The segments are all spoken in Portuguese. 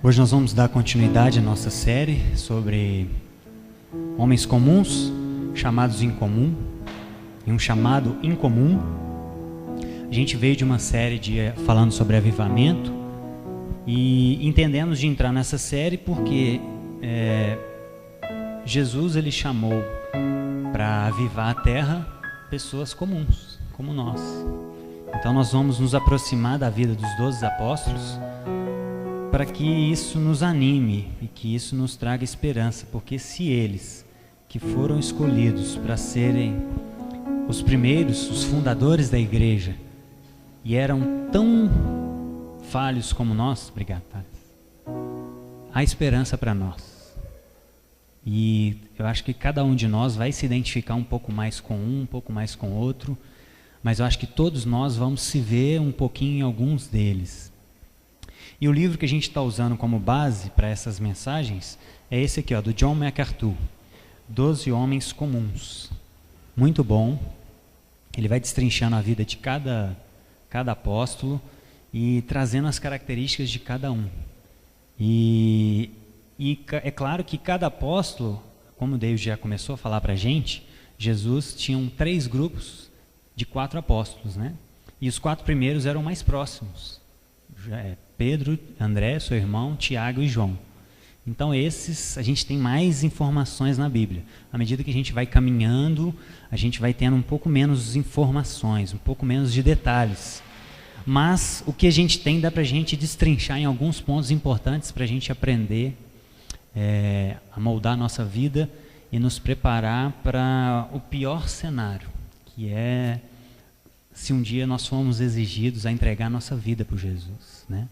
Hoje nós vamos dar continuidade à nossa série sobre homens comuns, chamados em comum, e um chamado incomum. A gente veio de uma série falando sobre avivamento e entendemos de entrar nessa série porque Jesus ele chamou para avivar a terra pessoas comuns, como nós. Então nós vamos nos aproximar da vida dos 12 apóstolos para que isso nos anime e que isso nos traga esperança, porque se eles, que foram escolhidos para serem os primeiros, os fundadores da igreja, e eram tão falhos como nós, obrigado, Thales, há esperança para nós. E eu acho que cada um de nós vai se identificar um pouco mais com um pouco mais com outro, mas eu acho que todos nós vamos se ver um pouquinho em alguns deles. E o livro que a gente está usando como base para essas mensagens é esse aqui, do John MacArthur, 12 Homens Comuns. Muito bom. Ele vai destrinchando a vida de cada apóstolo e trazendo as características de cada um. E é claro que cada apóstolo, como o David já começou a falar para a gente, Jesus tinha 3 grupos de 4 apóstolos, né? E os 4 primeiros eram mais próximos. Pedro, André, seu irmão, Tiago e João. Então esses, a gente tem mais informações na Bíblia. À medida que a gente vai caminhando, a gente vai tendo um pouco menos informações, um pouco menos de detalhes. Mas o que a gente tem dá para a gente destrinchar em alguns pontos importantes para a gente aprender a moldar a nossa vida e nos preparar para o pior cenário, que é se um dia nós formos exigidos a entregar a nossa vida para Jesus, né?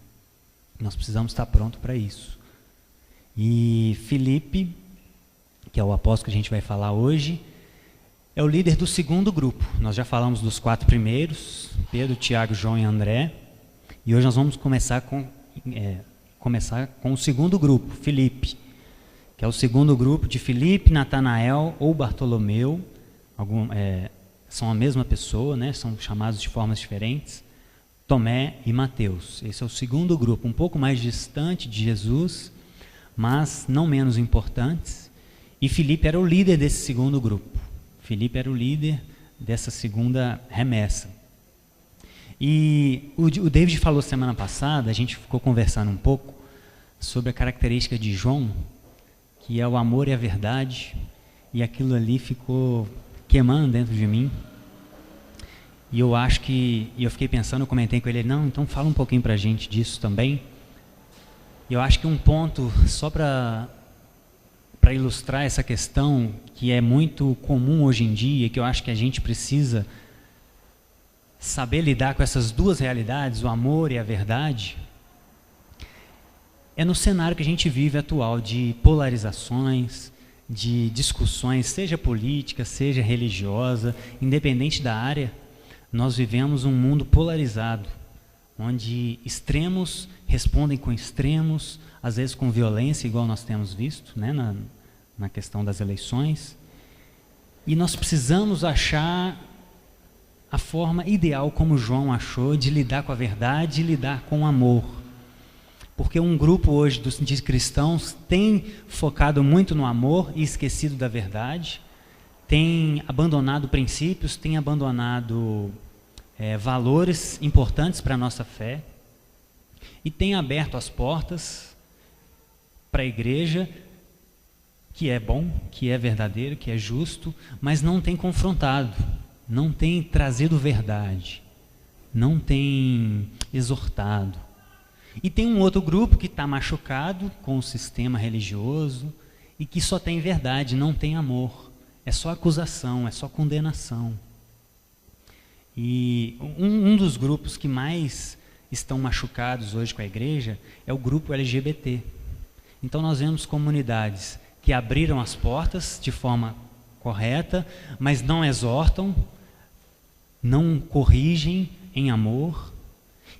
Nós precisamos estar prontos para isso. E Filipe, que é o apóstolo que a gente vai falar hoje, é o líder do segundo grupo. Nós já falamos dos 4 primeiros, Pedro, Tiago, João e André. E hoje nós vamos começar com o segundo grupo, Filipe, que é o segundo grupo de Filipe, Natanael ou Bartolomeu. São a mesma pessoa, né? São chamados de formas diferentes. Tomé e Mateus. Esse é o segundo grupo, um pouco mais distante de Jesus, mas não menos importantes. E Filipe era o líder desse segundo grupo. Filipe era o líder dessa segunda remessa. E o David falou semana passada, a gente ficou conversando um pouco sobre a característica de João, que é o amor e a verdade, e aquilo ali ficou queimando dentro de mim. E eu acho que, eu fiquei pensando, eu comentei com ele, não, então fala um pouquinho pra gente disso também. E eu acho que um ponto, só para ilustrar essa questão, que é muito comum hoje em dia, que eu acho que a gente precisa saber lidar com essas duas realidades, o amor e a verdade, é no cenário que a gente vive atual, de polarizações, de discussões, seja política, seja religiosa, independente da área. Nós vivemos um mundo polarizado, onde extremos respondem com extremos, às vezes com violência, igual nós temos visto, né, na questão das eleições. E nós precisamos achar a forma ideal, como João achou, de lidar com a verdade e lidar com o amor. Porque um grupo hoje de cristãos tem focado muito no amor e esquecido da verdade, tem abandonado princípios, tem abandonado valores importantes para a nossa fé e tem aberto as portas para a igreja, que é bom, que é verdadeiro, que é justo, mas não tem confrontado, não tem trazido verdade, não tem exortado. E tem um outro grupo que está machucado com o sistema religioso e que só tem verdade, não tem amor. É só acusação, é só condenação. E um dos grupos que mais estão machucados hoje com a igreja é o grupo LGBT. Então nós vemos comunidades que abriram as portas de forma correta, mas não exortam, não corrigem em amor.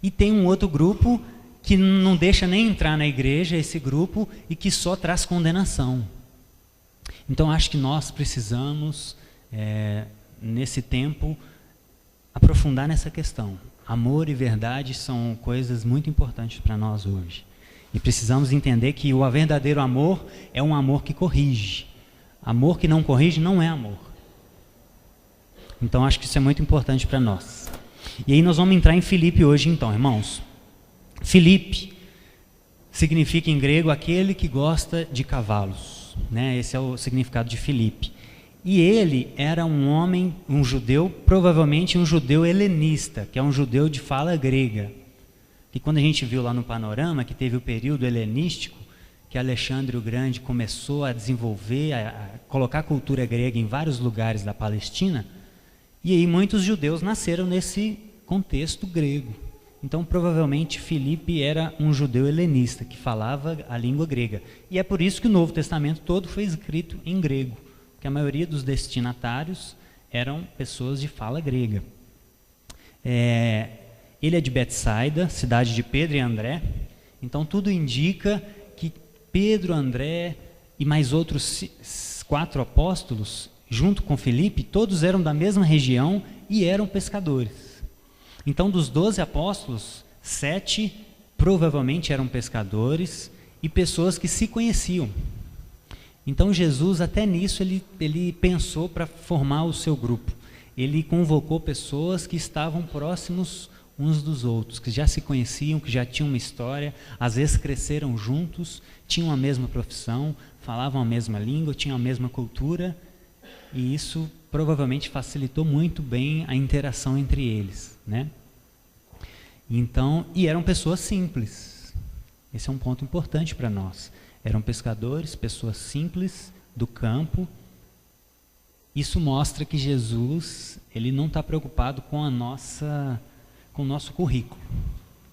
E tem um outro grupo que não deixa nem entrar na igreja, esse grupo, e que só traz condenação. Então acho que nós precisamos, nesse tempo, aprofundar nessa questão. Amor e verdade são coisas muito importantes para nós hoje. E precisamos entender que o verdadeiro amor é um amor que corrige. Amor que não corrige não é amor. Então acho que isso é muito importante para nós. E aí nós vamos entrar em Filipe hoje então, irmãos. Filipe significa em grego aquele que gosta de cavalos, né? Esse é o significado de Filipe. E ele era um homem, um judeu, provavelmente um judeu helenista, que é um judeu de fala grega. E quando a gente viu lá no panorama que teve o período helenístico, que Alexandre o Grande começou a desenvolver, a colocar a cultura grega em vários lugares da Palestina, e aí muitos judeus nasceram nesse contexto grego. Então provavelmente Filipe era um judeu helenista, que falava a língua grega. E é por isso que o Novo Testamento todo foi escrito em grego, porque a maioria dos destinatários eram pessoas de fala grega. Ele é de Betsaida, cidade de Pedro e André. Então tudo indica que Pedro, André e mais outros 4 apóstolos, junto com Filipe, todos eram da mesma região e eram pescadores. Então dos 12 apóstolos, 7 provavelmente eram pescadores e pessoas que se conheciam. Então Jesus, até nisso, ele pensou para formar o seu grupo. Ele convocou pessoas que estavam próximos uns dos outros, que já se conheciam, que já tinham uma história, às vezes cresceram juntos, tinham a mesma profissão, falavam a mesma língua, tinham a mesma cultura, e isso provavelmente facilitou muito bem a interação entre eles, né? Então, e eram pessoas simples. Esse é um ponto importante para nós. Eram pescadores, pessoas simples do campo. Isso mostra que Jesus, ele não está preocupado com o nosso currículo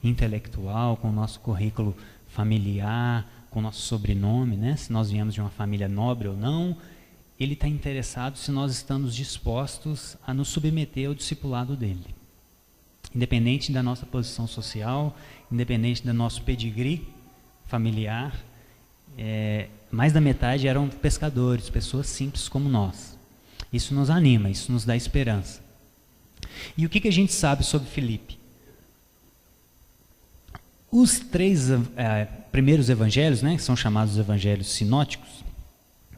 intelectual, com o nosso currículo familiar, com o nosso sobrenome, né? Se nós viemos de uma família nobre ou não. Ele está interessado se nós estamos dispostos a nos submeter ao discipulado dele. Independente da nossa posição social, independente do nosso pedigree familiar, mais da metade eram pescadores, pessoas simples como nós. Isso nos anima, isso nos dá esperança. E o que a gente sabe sobre Filipe? Os 3 primeiros evangelhos, né, que são chamados evangelhos sinóticos,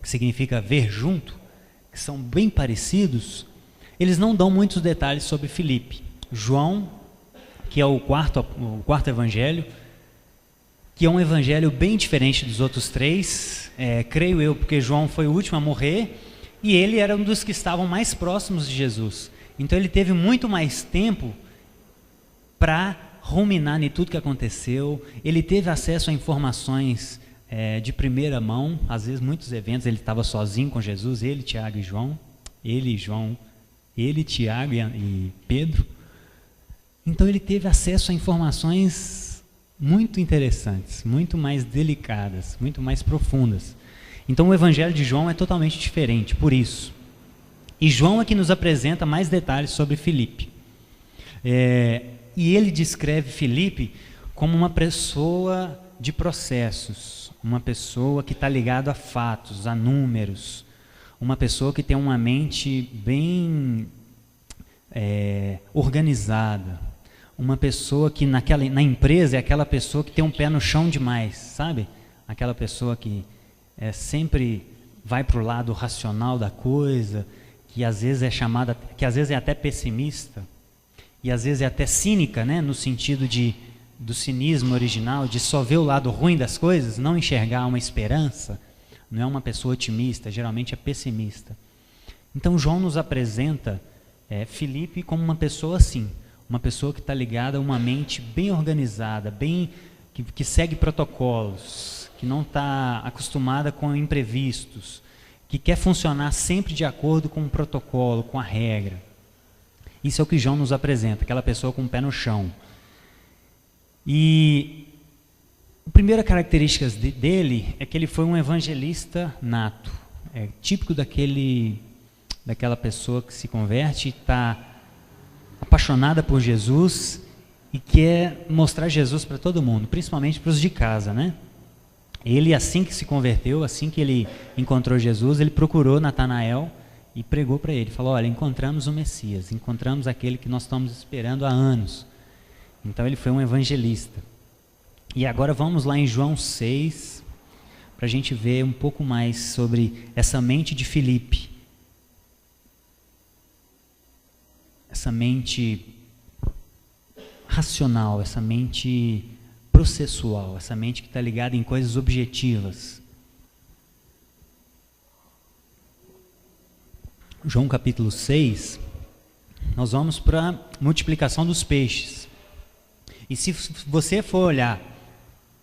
que significa ver junto, que são bem parecidos, eles não dão muitos detalhes sobre Filipe. João, que é o quarto evangelho, que é um evangelho bem diferente dos outros 3, creio eu, porque João foi o último a morrer, e ele era um dos que estavam mais próximos de Jesus. Então ele teve muito mais tempo para ruminar em tudo que aconteceu, ele teve acesso a informações de primeira mão, às vezes muitos eventos ele estava sozinho com Jesus, ele, Tiago e João, ele, Tiago e Pedro. Então ele teve acesso a informações muito interessantes, muito mais delicadas, muito mais profundas. Então o evangelho de João é totalmente diferente, por isso. E João é que nos apresenta mais detalhes sobre Filipe. E ele descreve Filipe como uma pessoa de processos, uma pessoa que está ligada a fatos, a números, uma pessoa que tem uma mente bem organizada, uma pessoa que na empresa é aquela pessoa que tem um pé no chão demais, sabe? Aquela pessoa que sempre vai para o lado racional da coisa, que às vezes é chamada, que às vezes é até pessimista, e às vezes é até cínica, né? No sentido do cinismo original, de só ver o lado ruim das coisas, não enxergar uma esperança. Não é uma pessoa otimista, geralmente é pessimista. Então João nos apresenta Filipe como uma pessoa assim, uma pessoa que está ligada a uma mente bem organizada, que segue protocolos, que não está acostumada com imprevistos, que quer funcionar sempre de acordo com o protocolo, com a regra. Isso é o que João nos apresenta, aquela pessoa com o pé no chão. E a primeira característica dele é que ele foi um evangelista nato. É típico daquela pessoa que se converte, está apaixonada por Jesus e quer mostrar Jesus para todo mundo, principalmente para os de casa, né? Ele, assim que se converteu, assim que ele encontrou Jesus, ele procurou Natanael e pregou para ele. Falou, olha, encontramos o Messias, encontramos aquele que nós estamos esperando há anos. Então ele foi um evangelista. E agora vamos lá em João 6, para a gente ver um pouco mais sobre essa mente de Filipe. Essa mente racional, essa mente processual, essa mente que está ligada em coisas objetivas. João capítulo 6, nós vamos para a multiplicação dos peixes. E se você for olhar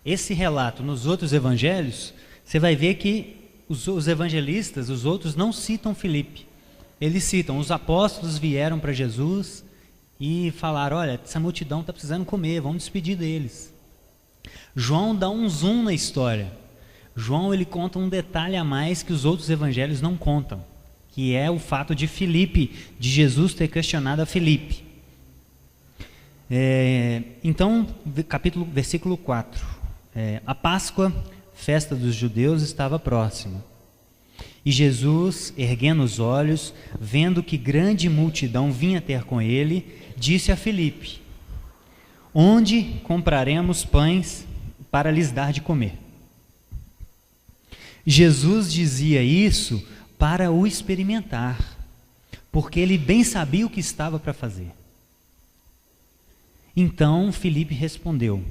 esse relato nos outros evangelhos, você vai ver que os evangelistas, os outros, não citam Filipe. Eles citam, os apóstolos vieram para Jesus e falaram, olha, essa multidão está precisando comer, vamos despedir deles. João dá um zoom na história. João, ele conta um detalhe a mais que os outros evangelhos não contam, que é o fato de Jesus ter questionado a Filipe. Então, versículo 4. A Páscoa, festa dos judeus, estava próxima. E Jesus, erguendo os olhos, vendo que grande multidão vinha ter com ele, disse a Filipe, onde compraremos pães para lhes dar de comer? Jesus dizia isso para o experimentar, porque ele bem sabia o que estava para fazer. Então Filipe respondeu,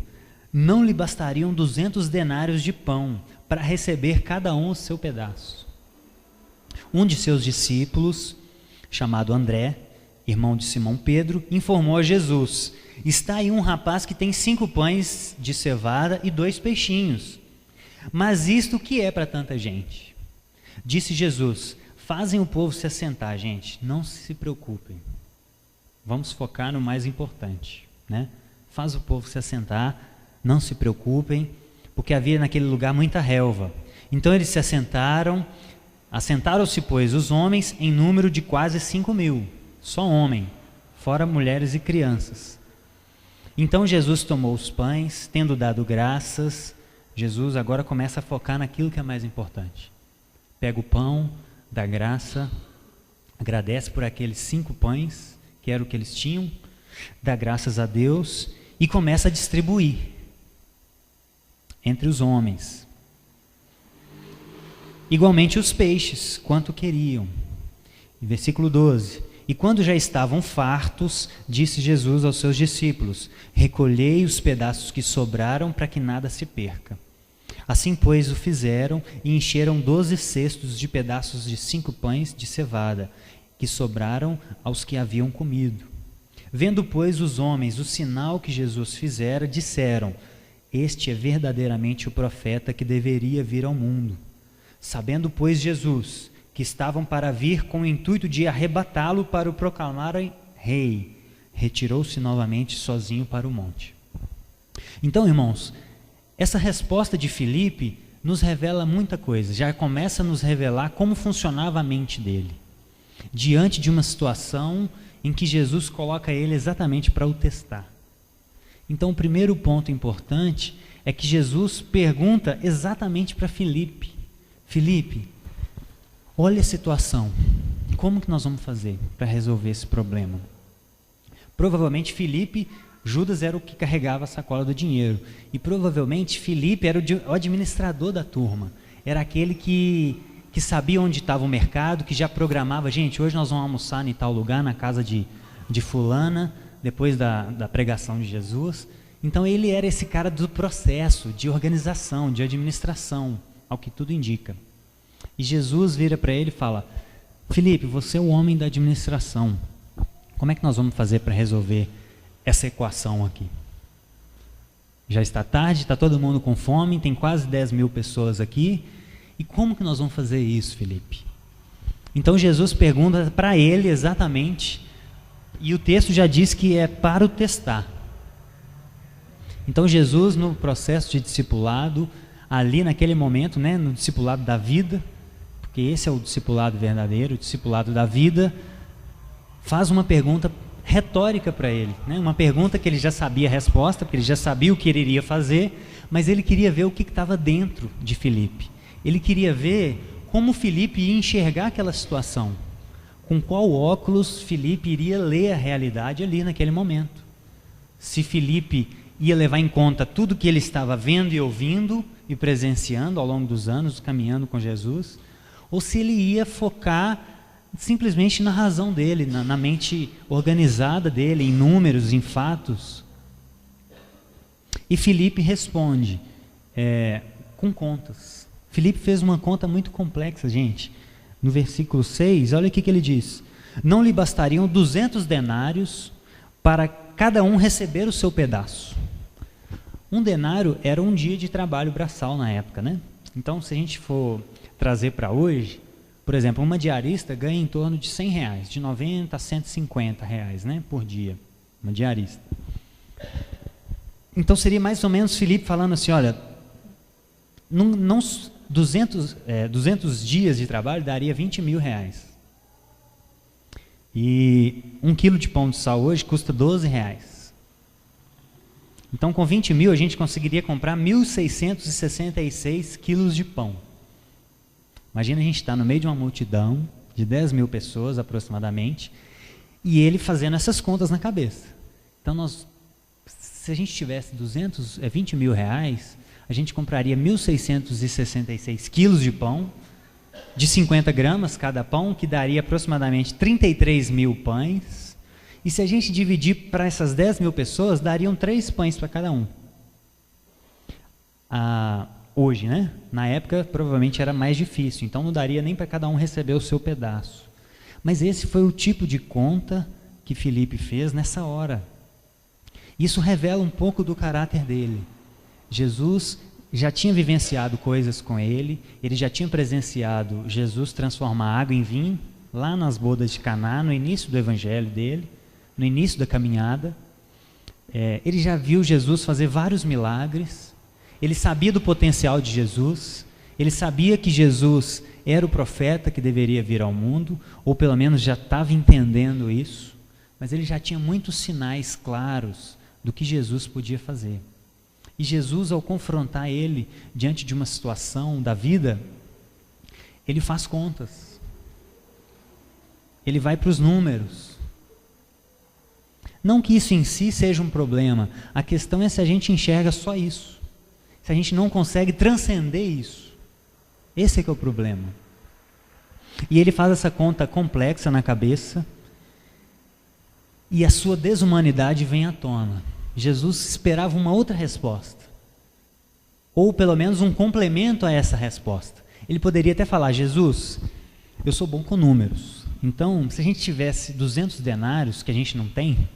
não lhe bastariam 200 denários de pão para receber cada um o seu pedaço. Um de seus discípulos, chamado André, irmão de Simão Pedro, informou a Jesus, está aí um rapaz que tem 5 pães de cevada e 2 peixinhos. Mas isto o que é para tanta gente? Disse Jesus, fazem o povo se assentar, gente, não se preocupem. Vamos focar no mais importante, né? Faz o povo se assentar, não se preocupem, porque havia naquele lugar muita relva. Então eles se assentaram-se, pois, os homens em número de quase 5.000, só homem, fora mulheres e crianças. Então Jesus tomou os pães, tendo dado graças, Jesus agora começa a focar naquilo que é mais importante. Pega o pão, dá graça, agradece por aqueles 5 pães, que era o que eles tinham, dá graças a Deus e começa a distribuir entre os homens. Igualmente os peixes, quanto queriam. Versículo 12. E quando já estavam fartos, disse Jesus aos seus discípulos, recolhei os pedaços que sobraram para que nada se perca. Assim, pois, o fizeram e encheram 12 cestos de pedaços de 5 pães de cevada, que sobraram aos que haviam comido. Vendo, pois, os homens o sinal que Jesus fizera, disseram, este é verdadeiramente o profeta que deveria vir ao mundo. Sabendo, pois, Jesus, que estavam para vir com o intuito de arrebatá-lo para o proclamarem rei, retirou-se novamente sozinho para o monte. Então, irmãos, essa resposta de Filipe nos revela muita coisa, já começa a nos revelar como funcionava a mente dele, diante de uma situação em que Jesus coloca ele exatamente para o testar. Então, o primeiro ponto importante é que Jesus pergunta exatamente para Filipe, Filipe, olha a situação, como que nós vamos fazer para resolver esse problema? Provavelmente Filipe, Judas era o que carregava a sacola do dinheiro, e provavelmente Filipe era o administrador da turma, era aquele que sabia onde estava o mercado, que já programava, gente, hoje nós vamos almoçar em tal lugar, na casa de fulana, depois da pregação de Jesus. Então ele era esse cara do processo, de organização, de administração, ao que tudo indica. E Jesus vira para ele e fala, Filipe, você é o homem da administração, como é que nós vamos fazer para resolver essa equação aqui? Já está tarde, está todo mundo com fome, tem quase 10.000 pessoas aqui, e como que nós vamos fazer isso, Filipe? Então Jesus pergunta para ele exatamente, e o texto já diz que é para o testar. Então Jesus, no processo de discipulado, ali naquele momento, né, no discipulado da vida, porque esse é o discipulado verdadeiro, o discipulado da vida, faz uma pergunta retórica para ele, né? Uma pergunta que ele já sabia a resposta, porque ele já sabia o que ele iria fazer, mas ele queria ver o que estava dentro de Filipe. Ele queria ver como Filipe ia enxergar aquela situação, com qual óculos Filipe iria ler a realidade ali naquele momento. Se Filipe ia levar em conta tudo que ele estava vendo e ouvindo e presenciando ao longo dos anos, caminhando com Jesus, ou se ele ia focar simplesmente na razão dele, na mente organizada dele, em números, em fatos. E Filipe responde com contas. Filipe fez uma conta muito complexa, gente. No versículo 6, olha o que ele diz: não lhe bastariam 200 denários para cada um receber o seu pedaço. Um denário era um dia de trabalho braçal na época, né? Então, se a gente for trazer para hoje, por exemplo, uma diarista ganha em torno de R$100, de 90 a 150 reais, né, por dia, uma diarista. Então, seria mais ou menos Filipe falando assim, olha, 200 dias de trabalho daria R$20.000. E 1 quilo de pão de sal hoje custa R$12. Então, com 20 mil, a gente conseguiria comprar 1.666 quilos de pão. Imagina a gente estar no meio de uma multidão de 10 mil pessoas, aproximadamente, e ele fazendo essas contas na cabeça. Então, se a gente tivesse 20 mil reais, a gente compraria 1.666 quilos de pão, de 50 gramas cada pão, que daria aproximadamente 33 mil pães. E se a gente dividir para essas 10 mil pessoas, dariam 3 pães para cada um. Hoje, né? Na época, provavelmente era mais difícil, então não daria nem para cada um receber o seu pedaço. Mas esse foi o tipo de conta que Filipe fez nessa hora. Isso revela um pouco do caráter dele. Jesus já tinha vivenciado coisas com ele já tinha presenciado Jesus transformar água em vinho, lá nas bodas de Caná, no início do evangelho dele, no início da caminhada. Ele já viu Jesus fazer vários milagres, ele sabia do potencial de Jesus, ele sabia que Jesus era o profeta que deveria vir ao mundo, ou pelo menos já estava entendendo isso, mas ele já tinha muitos sinais claros do que Jesus podia fazer. E Jesus, ao confrontar ele diante de uma situação da vida, ele faz contas. Ele vai para os números. Não que isso em si seja um problema, a questão é se a gente enxerga só isso. Se a gente não consegue transcender isso. Esse é que é o problema. E ele faz essa conta complexa na cabeça, e a sua desumanidade vem à tona. Jesus esperava uma outra resposta, ou pelo menos um complemento a essa resposta. Ele poderia até falar: Jesus, eu sou bom com números, então se a gente tivesse 200 denários, que a gente não tem,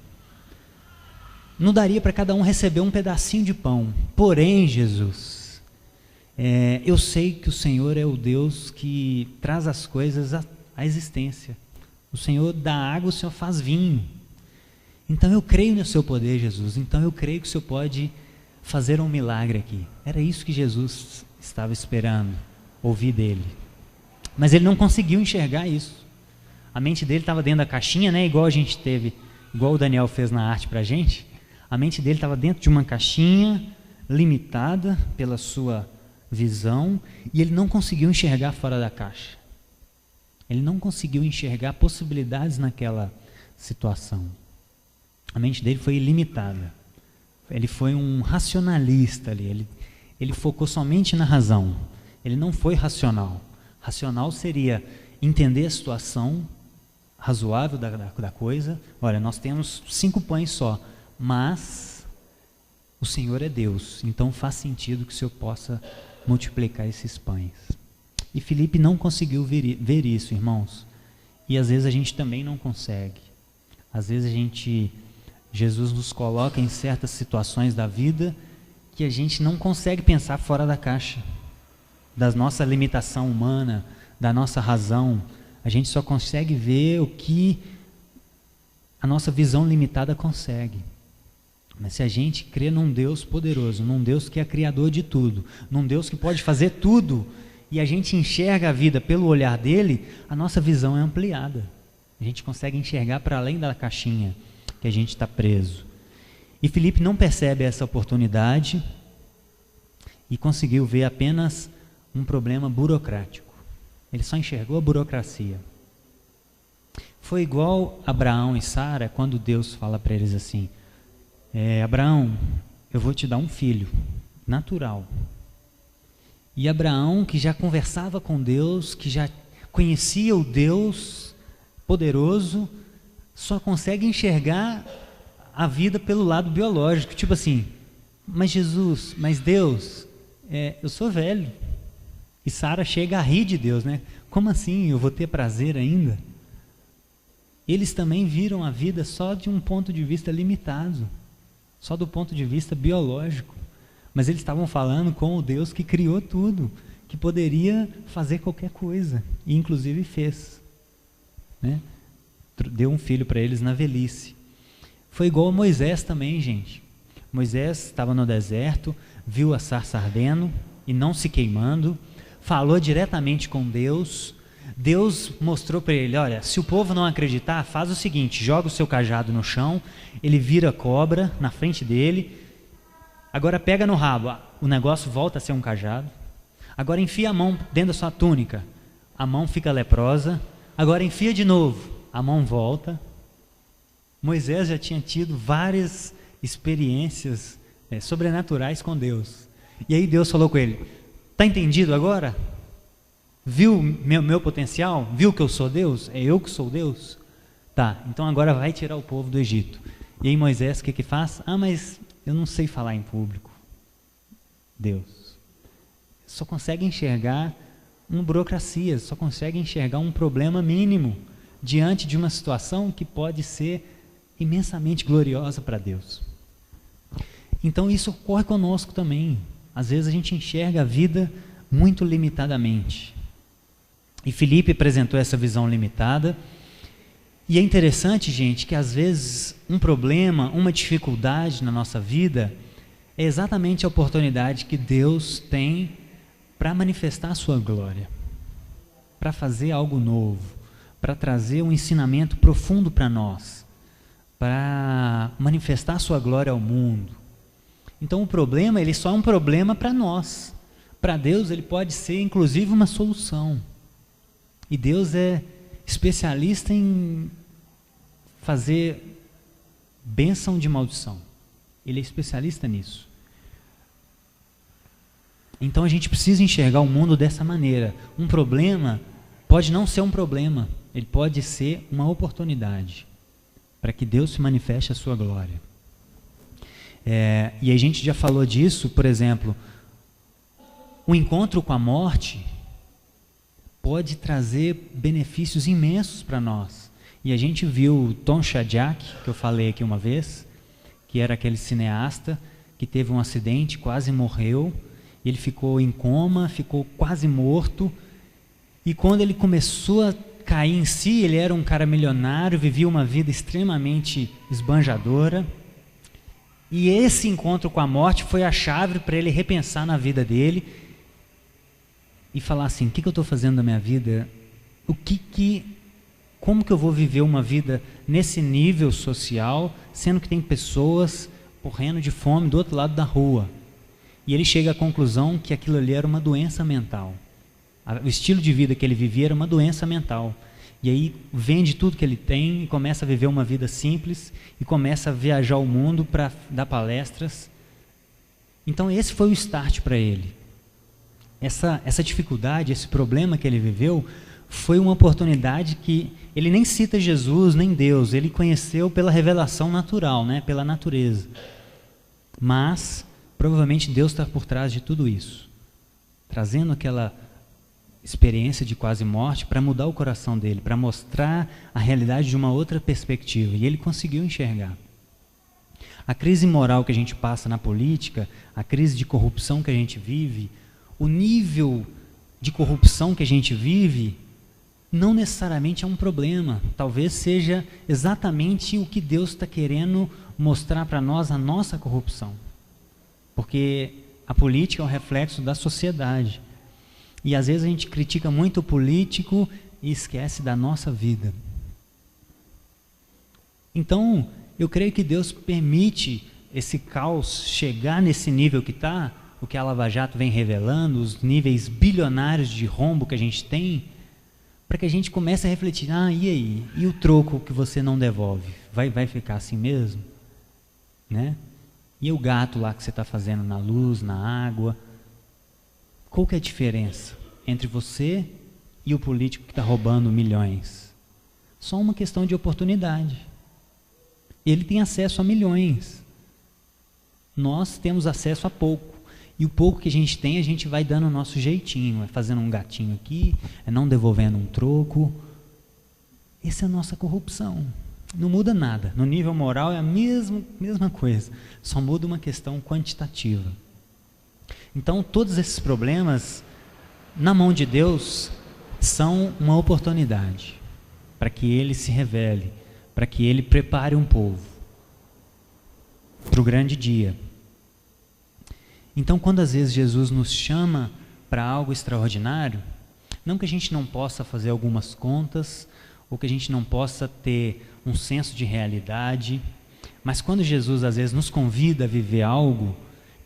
não daria para cada um receber um pedacinho de pão. Porém, Jesus, eu sei que o Senhor é o Deus que traz as coisas à existência. O Senhor dá água, o Senhor faz vinho. Então eu creio no seu poder, Jesus. Então eu creio que o Senhor pode fazer um milagre aqui. Era isso que Jesus estava esperando ouvir dele. Mas ele não conseguiu enxergar isso. A mente dele estava dentro da caixinha, né? Igual o Daniel fez na arte para a gente. A mente dele estava dentro de uma caixinha, limitada pela sua visão, e ele não conseguiu enxergar fora da caixa. Ele não conseguiu enxergar possibilidades naquela situação. A mente dele foi ilimitada. Ele foi um racionalista ali. Ele focou somente na razão. Ele não foi racional. Racional seria entender a situação razoável da coisa. Olha, nós temos 5 pães só, mas o Senhor é Deus, então faz sentido que o Senhor possa multiplicar esses pães. E Filipe não conseguiu ver isso, irmãos. E às vezes a gente também não consegue. Às vezes Jesus nos coloca em certas situações da vida que a gente não consegue pensar fora da caixa, da nossa limitação humana, da nossa razão. A gente só consegue ver o que a nossa visão limitada consegue. Mas se a gente crê num Deus poderoso, num Deus que é criador de tudo, num Deus que pode fazer tudo, e a gente enxerga a vida pelo olhar dele, a nossa visão é ampliada. A gente consegue enxergar para além da caixinha que a gente está preso. E Filipe não percebe essa oportunidade e conseguiu ver apenas um problema burocrático. Ele só enxergou a burocracia. Foi igual Abraão e Sara quando Deus fala para eles assim: Abraão, eu vou te dar um filho, natural. E Abraão, que já conversava com Deus, que já conhecia o Deus poderoso, só consegue enxergar a vida pelo lado biológico. Tipo assim, mas Jesus, mas Deus, eu sou velho. E Sara chega a rir de Deus, né? Como assim, eu vou ter prazer ainda? Eles também viram a vida só de um ponto de vista limitado, só do ponto de vista biológico. Mas eles estavam falando com o Deus que criou tudo, que poderia fazer qualquer coisa, e inclusive fez, né? Deu um filho para eles na velhice. Foi igual a Moisés também, gente. Moisés estava no deserto, viu a sarça ardendo e não se queimando, falou diretamente com Deus. Deus mostrou para ele, olha, se o povo não acreditar, faz o seguinte, joga o seu cajado no chão, ele vira cobra na frente dele, agora pega no rabo, o negócio volta a ser um cajado, agora enfia a mão dentro da sua túnica, a mão fica leprosa, agora enfia de novo, a mão volta. Moisés já tinha tido várias experiências sobrenaturais com Deus, e aí Deus falou com ele, está entendido agora? Viu meu potencial? Viu que eu sou Deus? É eu que sou Deus? Tá, então agora vai tirar o povo do Egito. E aí Moisés o que faz? Mas eu não sei falar em público. Deus só consegue enxergar uma burocracia, só consegue enxergar um problema mínimo diante de uma situação que pode ser imensamente gloriosa para Deus. Então isso ocorre conosco também. Às vezes a gente enxerga a vida muito limitadamente. E Filipe apresentou essa visão limitada. E é interessante, gente, que às vezes um problema, uma dificuldade na nossa vida é exatamente a oportunidade que Deus tem para manifestar a sua glória, para fazer algo novo, para trazer um ensinamento profundo para nós, para manifestar a sua glória ao mundo. Então o problema, ele só é um problema para nós. Para Deus ele pode ser inclusive uma solução. E Deus é especialista em fazer bênção de maldição. Ele é especialista nisso. Então a gente precisa enxergar o mundo dessa maneira. Um problema pode não ser um problema, ele pode ser uma oportunidade para que Deus se manifeste a sua glória. E a gente já falou disso, por exemplo, o encontro com a morte pode trazer benefícios imensos para nós. E a gente viu Tom Shadyac, que eu falei aqui uma vez, que era aquele cineasta que teve um acidente, quase morreu, ele ficou em coma, ficou quase morto, e quando ele começou a cair em si, ele era um cara milionário, vivia uma vida extremamente esbanjadora, e esse encontro com a morte foi a chave para ele repensar na vida dele, e falar assim, o que eu estou fazendo na minha vida? Como que eu vou viver uma vida nesse nível social, sendo que tem pessoas morrendo de fome do outro lado da rua? E ele chega à conclusão que aquilo ali era uma doença mental. O estilo de vida que ele vivia era uma doença mental. E aí vende tudo que ele tem e começa a viver uma vida simples e começa a viajar o mundo para dar palestras. Então esse foi o start para ele. Essa dificuldade, esse problema que ele viveu, foi uma oportunidade que ele nem cita Jesus, nem Deus, ele conheceu pela revelação natural, né? Pela natureza. Mas, provavelmente Deus está por trás de tudo isso, trazendo aquela experiência de quase morte para mudar o coração dele, para mostrar a realidade de uma outra perspectiva, e ele conseguiu enxergar. A crise moral que a gente passa na política, a crise de corrupção que a gente vive, o nível de corrupção que a gente vive não necessariamente é um problema. Talvez seja exatamente o que Deus está querendo mostrar para nós, a nossa corrupção. Porque a política é um reflexo da sociedade. E às vezes a gente critica muito o político e esquece da nossa vida. Então, eu creio que Deus permite esse caos chegar nesse nível que está, o que a Lava Jato vem revelando, os níveis bilionários de rombo que a gente tem, para que a gente comece a refletir, e aí? E o troco que você não devolve? Vai ficar assim mesmo? Né? E o gato lá que você está fazendo na luz, na água? Qual que é a diferença entre você e o político que está roubando milhões? Só uma questão de oportunidade. Ele tem acesso a milhões. Nós temos acesso a pouco. E o pouco que a gente tem, a gente vai dando o nosso jeitinho. É fazendo um gatinho aqui, é não devolvendo um troco. Essa é a nossa corrupção. Não muda nada. No nível moral é a mesma coisa. Só muda uma questão quantitativa. Então, todos esses problemas, na mão de Deus, são uma oportunidade para que Ele se revele, para que Ele prepare um povo para o grande dia. Então, quando às vezes Jesus nos chama para algo extraordinário, não que a gente não possa fazer algumas contas, ou que a gente não possa ter um senso de realidade, mas quando Jesus às vezes nos convida a viver algo,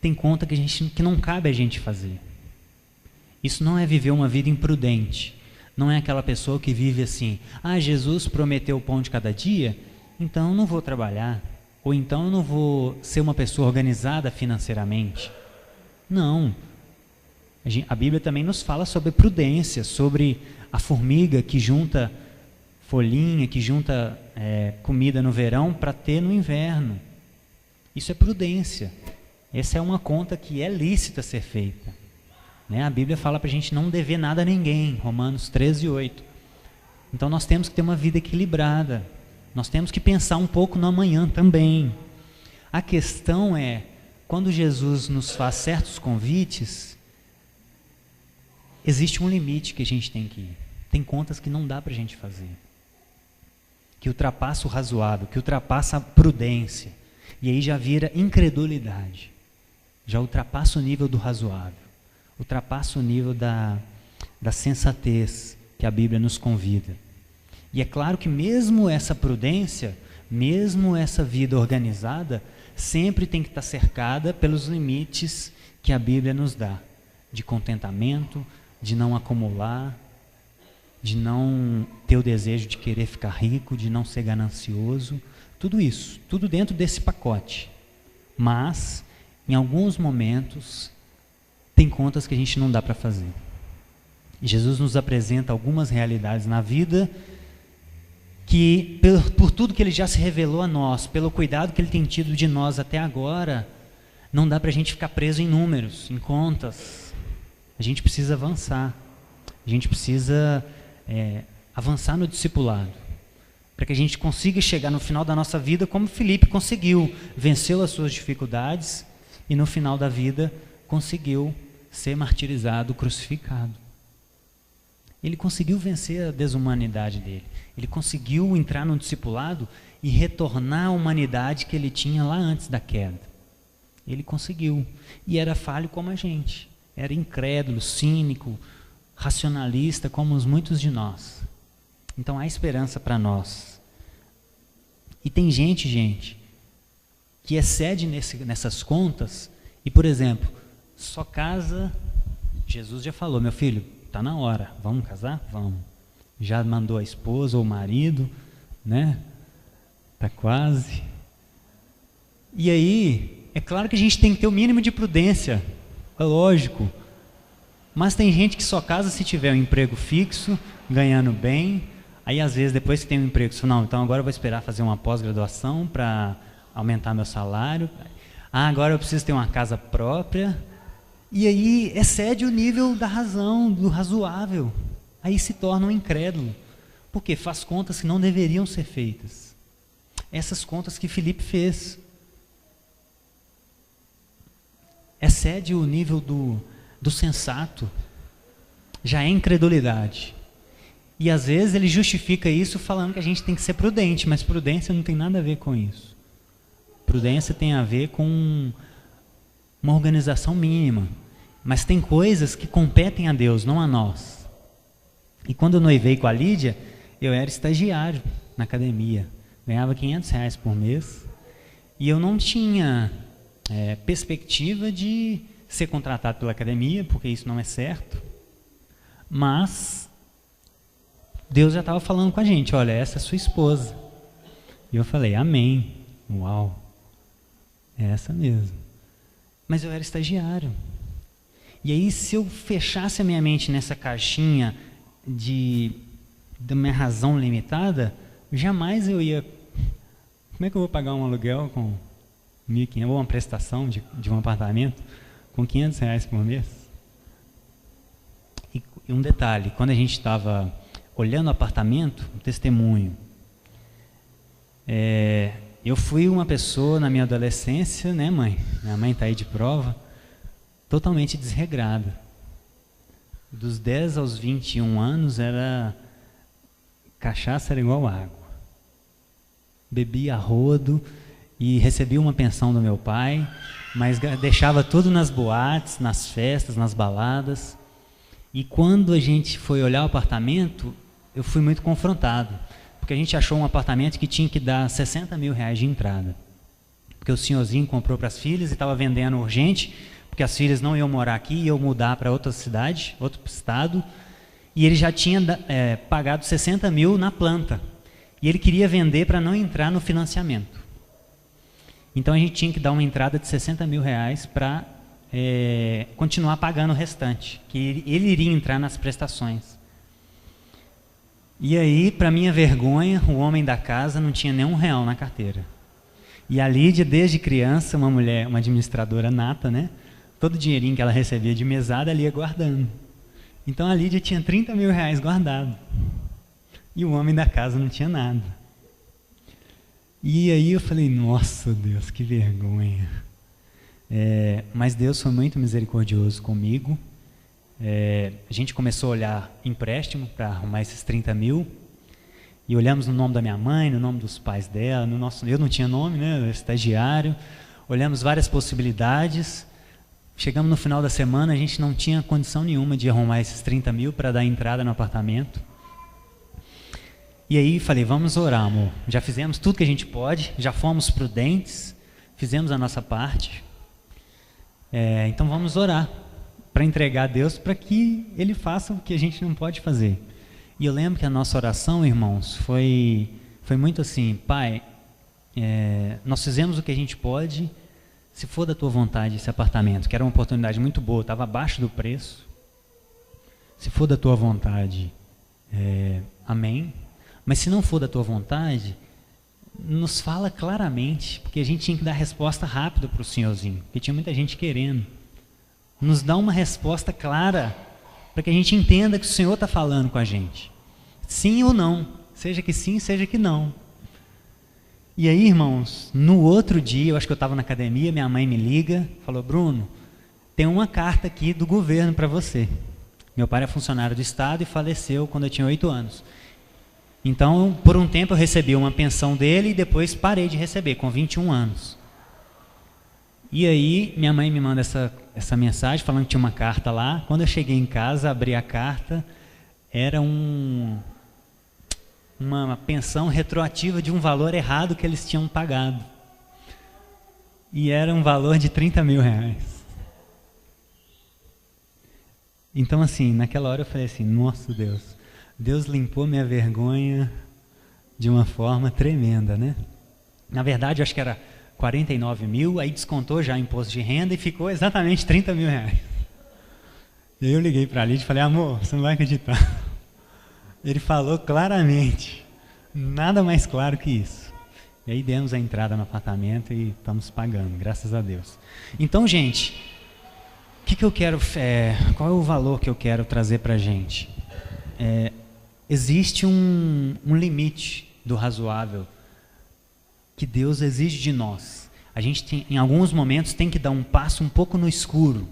tem conta que não cabe a gente fazer. Isso não é viver uma vida imprudente, não é aquela pessoa que vive assim, Jesus prometeu o pão de cada dia, então eu não vou trabalhar, ou então eu não vou ser uma pessoa organizada financeiramente. Não. A Bíblia também nos fala sobre prudência, sobre a formiga que junta folhinha, que junta comida no verão para ter no inverno. Isso é prudência. Essa é uma conta que é lícita ser feita. A Bíblia fala para a gente não dever nada a ninguém, Romanos 13:8. Então nós temos que ter uma vida equilibrada. Nós temos que pensar um pouco no amanhã também. A questão é, quando Jesus nos faz certos convites, existe um limite que a gente tem que ir. Tem contas que não dá para a gente fazer, que ultrapassa o razoável, que ultrapassa a prudência, e aí já vira incredulidade, já ultrapassa o nível do razoável, ultrapassa o nível da sensatez que a Bíblia nos convida. E é claro que mesmo essa prudência, mesmo essa vida organizada, sempre tem que estar cercada pelos limites que a Bíblia nos dá, de contentamento, de não acumular, de não ter o desejo de querer ficar rico, de não ser ganancioso, tudo isso, tudo dentro desse pacote. Mas, em alguns momentos, tem contas que a gente não dá para fazer. E Jesus nos apresenta algumas realidades na vida que, por tudo que Ele já se revelou a nós, pelo cuidado que Ele tem tido de nós até agora, não dá para a gente ficar preso em números, em contas. A gente precisa avançar. A gente precisa avançar no discipulado, para que a gente consiga chegar no final da nossa vida como Filipe conseguiu, venceu as suas dificuldades e no final da vida conseguiu ser martirizado, crucificado. Ele conseguiu vencer a desumanidade dele, ele conseguiu entrar no discipulado e retornar à humanidade que ele tinha lá antes da queda. Ele conseguiu, e era falho como a gente, era incrédulo, cínico, racionalista como muitos de nós. Então há esperança para nós. E tem gente que excede nessas contas e, por exemplo, só casa, Jesus já falou, meu filho, está na hora, vamos casar? Vamos. Já mandou a esposa ou o marido, né? Está quase. E aí, é claro que a gente tem que ter o mínimo de prudência, é lógico. Mas tem gente que só casa se tiver um emprego fixo, ganhando bem. Aí às vezes depois que tem um emprego, não, então agora eu vou esperar fazer uma pós-graduação para aumentar meu salário. Agora eu preciso ter uma casa própria. E aí excede o nível da razão, do razoável. Aí se torna um incrédulo. Porque faz contas que não deveriam ser feitas. Essas contas que Filipe fez. Excede o nível do sensato, já é incredulidade. E às vezes ele justifica isso falando que a gente tem que ser prudente, mas prudência não tem nada a ver com isso. Prudência tem a ver com uma organização mínima, mas tem coisas que competem a Deus, não a nós. E quando eu noivei com a Lídia, eu era estagiário na academia, ganhava R$500 por mês, e eu não tinha perspectiva de ser contratado pela academia, porque isso não é certo, mas Deus já estava falando com a gente, olha, essa é sua esposa. E eu falei, amém, uau. É essa mesmo. Mas eu era estagiário. E aí, se eu fechasse a minha mente nessa caixinha da minha razão limitada, jamais eu ia... Como é que eu vou pagar um aluguel com 1.500, ou uma prestação de um apartamento com R$500 por mês? E um detalhe, quando a gente estava olhando o apartamento, um testemunho, eu fui uma pessoa na minha adolescência, né, mãe? Minha mãe está aí de prova, totalmente desregrada. Dos 10 aos 21 anos, cachaça era igual água. Bebia a rodo e recebia uma pensão do meu pai, mas deixava tudo nas boates, nas festas, nas baladas. E quando a gente foi olhar o apartamento, eu fui muito confrontado, porque a gente achou um apartamento que tinha que dar R$60 mil de entrada, porque o senhorzinho comprou para as filhas e estava vendendo urgente, porque as filhas não iam morar aqui, iam mudar para outra cidade, outro estado, e ele já tinha pagado R$60 mil na planta, e ele queria vender para não entrar no financiamento. Então a gente tinha que dar uma entrada de R$60 mil para continuar pagando o restante, que ele iria entrar nas prestações. E aí, para minha vergonha, o homem da casa não tinha nenhum real na carteira. E a Lídia, desde criança, uma mulher, uma administradora nata, né? Todo o dinheirinho que ela recebia de mesada, ela ia guardando. Então a Lídia tinha R$30 mil guardado. E o homem da casa não tinha nada. E aí eu falei, nossa Deus, que vergonha. Mas Deus foi muito misericordioso comigo. A gente começou a olhar empréstimo para arrumar esses 30 mil. E olhamos no nome da minha mãe, no nome dos pais dela, eu não tinha nome, né? Eu era estagiário. Olhamos várias possibilidades. Chegamos no final da semana, a gente não tinha condição nenhuma de arrumar esses 30 mil para dar entrada no apartamento. E aí falei, vamos orar, amor. Já fizemos tudo que a gente pode, já fomos prudentes, fizemos a nossa parte. Então vamos orar para entregar a Deus para que Ele faça o que a gente não pode fazer. E eu lembro que a nossa oração, irmãos, foi muito assim, Pai, nós fizemos o que a gente pode, se for da Tua vontade esse apartamento, que era uma oportunidade muito boa, estava abaixo do preço, se for da Tua vontade, amém. Mas se não for da Tua vontade, nos fala claramente, porque a gente tinha que dar resposta rápida para o senhorzinho, porque tinha muita gente querendo. Nos dá uma resposta clara, para que a gente entenda que o Senhor está falando com a gente. Sim ou não, seja que sim, seja que não. E aí, irmãos, no outro dia, eu acho que eu estava na academia, minha mãe me liga, falou, Bruno, tem uma carta aqui do governo para você. Meu pai é funcionário do Estado e faleceu quando eu tinha 8 anos. Então, por um tempo eu recebi uma pensão dele e depois parei de receber, com 21 anos. E aí, minha mãe me manda essa mensagem falando que tinha uma carta lá. Quando eu cheguei em casa, abri a carta, era uma pensão retroativa de um valor errado que eles tinham pagado. E era um valor de 30 mil reais. Então, assim, naquela hora eu falei assim, nossa Deus limpou minha vergonha de uma forma tremenda, né? Na verdade, eu acho que era 49 mil, aí descontou já o imposto de renda e ficou exatamente 30 mil reais. E aí eu liguei para a Lídia e falei, amor, você não vai acreditar. Ele falou claramente, nada mais claro que isso. E aí demos a entrada no apartamento e estamos pagando, graças a Deus. Então, gente, que eu quero, qual é o valor que eu quero trazer para a gente? Existe um limite do razoável que Deus exige de nós. A gente em alguns momentos tem que dar um passo um pouco no escuro.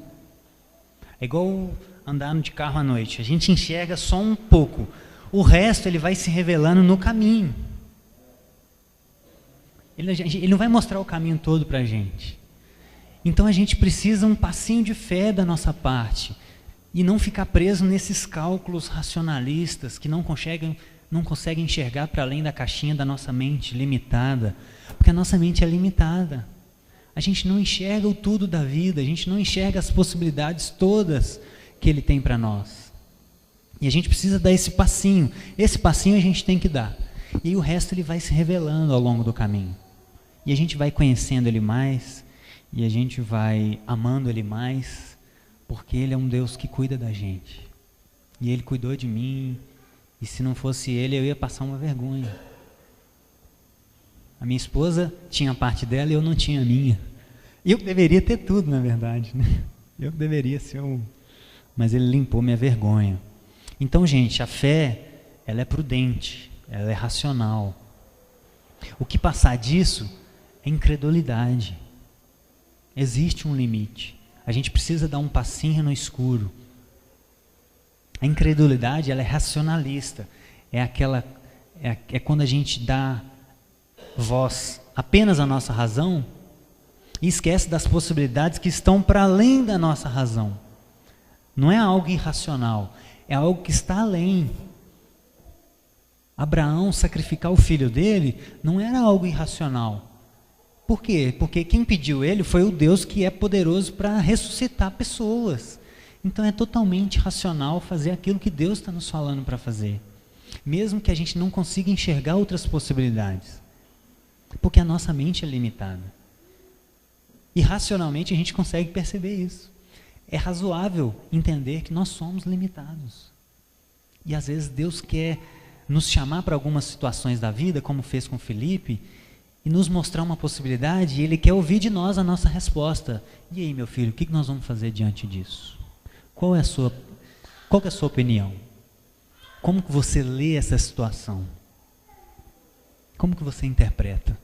É igual andar de carro à noite. A gente enxerga só um pouco. O resto ele vai se revelando no caminho. Ele não vai mostrar o caminho todo para a gente. Então a gente precisa um passinho de fé da nossa parte. E não ficar preso nesses cálculos racionalistas que não conseguem enxergar para além da caixinha da nossa mente limitada. Porque a nossa mente é limitada. A gente não enxerga o tudo da vida, a gente não enxerga as possibilidades todas que Ele tem para nós. E a gente precisa dar esse passinho. Esse passinho a gente tem que dar. E aí o resto Ele vai se revelando ao longo do caminho. E a gente vai conhecendo Ele mais e a gente vai amando Ele mais, porque Ele é um Deus que cuida da gente. E Ele cuidou de mim, e se não fosse Ele, eu ia passar uma vergonha. A minha esposa tinha a parte dela e eu não tinha a minha. Eu deveria ter tudo, na verdade, né? Eu deveria ser Mas Ele limpou minha vergonha. Então, gente, a fé, ela é prudente, ela é racional. O que passar disso é incredulidade. Existe um limite. A gente precisa dar um passinho no escuro. A incredulidade, ela é racionalista. É quando a gente dá voz apenas à nossa razão e esquece das possibilidades que estão para além da nossa razão. Não é algo irracional, é algo que está além. Abraão sacrificar o filho dele não era algo irracional. Por quê? Porque quem pediu ele foi o Deus que é poderoso para ressuscitar pessoas. Então é totalmente racional fazer aquilo que Deus está nos falando para fazer. Mesmo que a gente não consiga enxergar outras possibilidades. Porque a nossa mente é limitada. E racionalmente a gente consegue perceber isso. É razoável entender que nós somos limitados. E às vezes Deus quer nos chamar para algumas situações da vida, como fez com Felipe, e nos mostrar uma possibilidade, e Ele quer ouvir de nós a nossa resposta. E aí, meu filho, o que nós vamos fazer diante disso? Qual que é a sua opinião? Como que você lê essa situação? Como que você interpreta?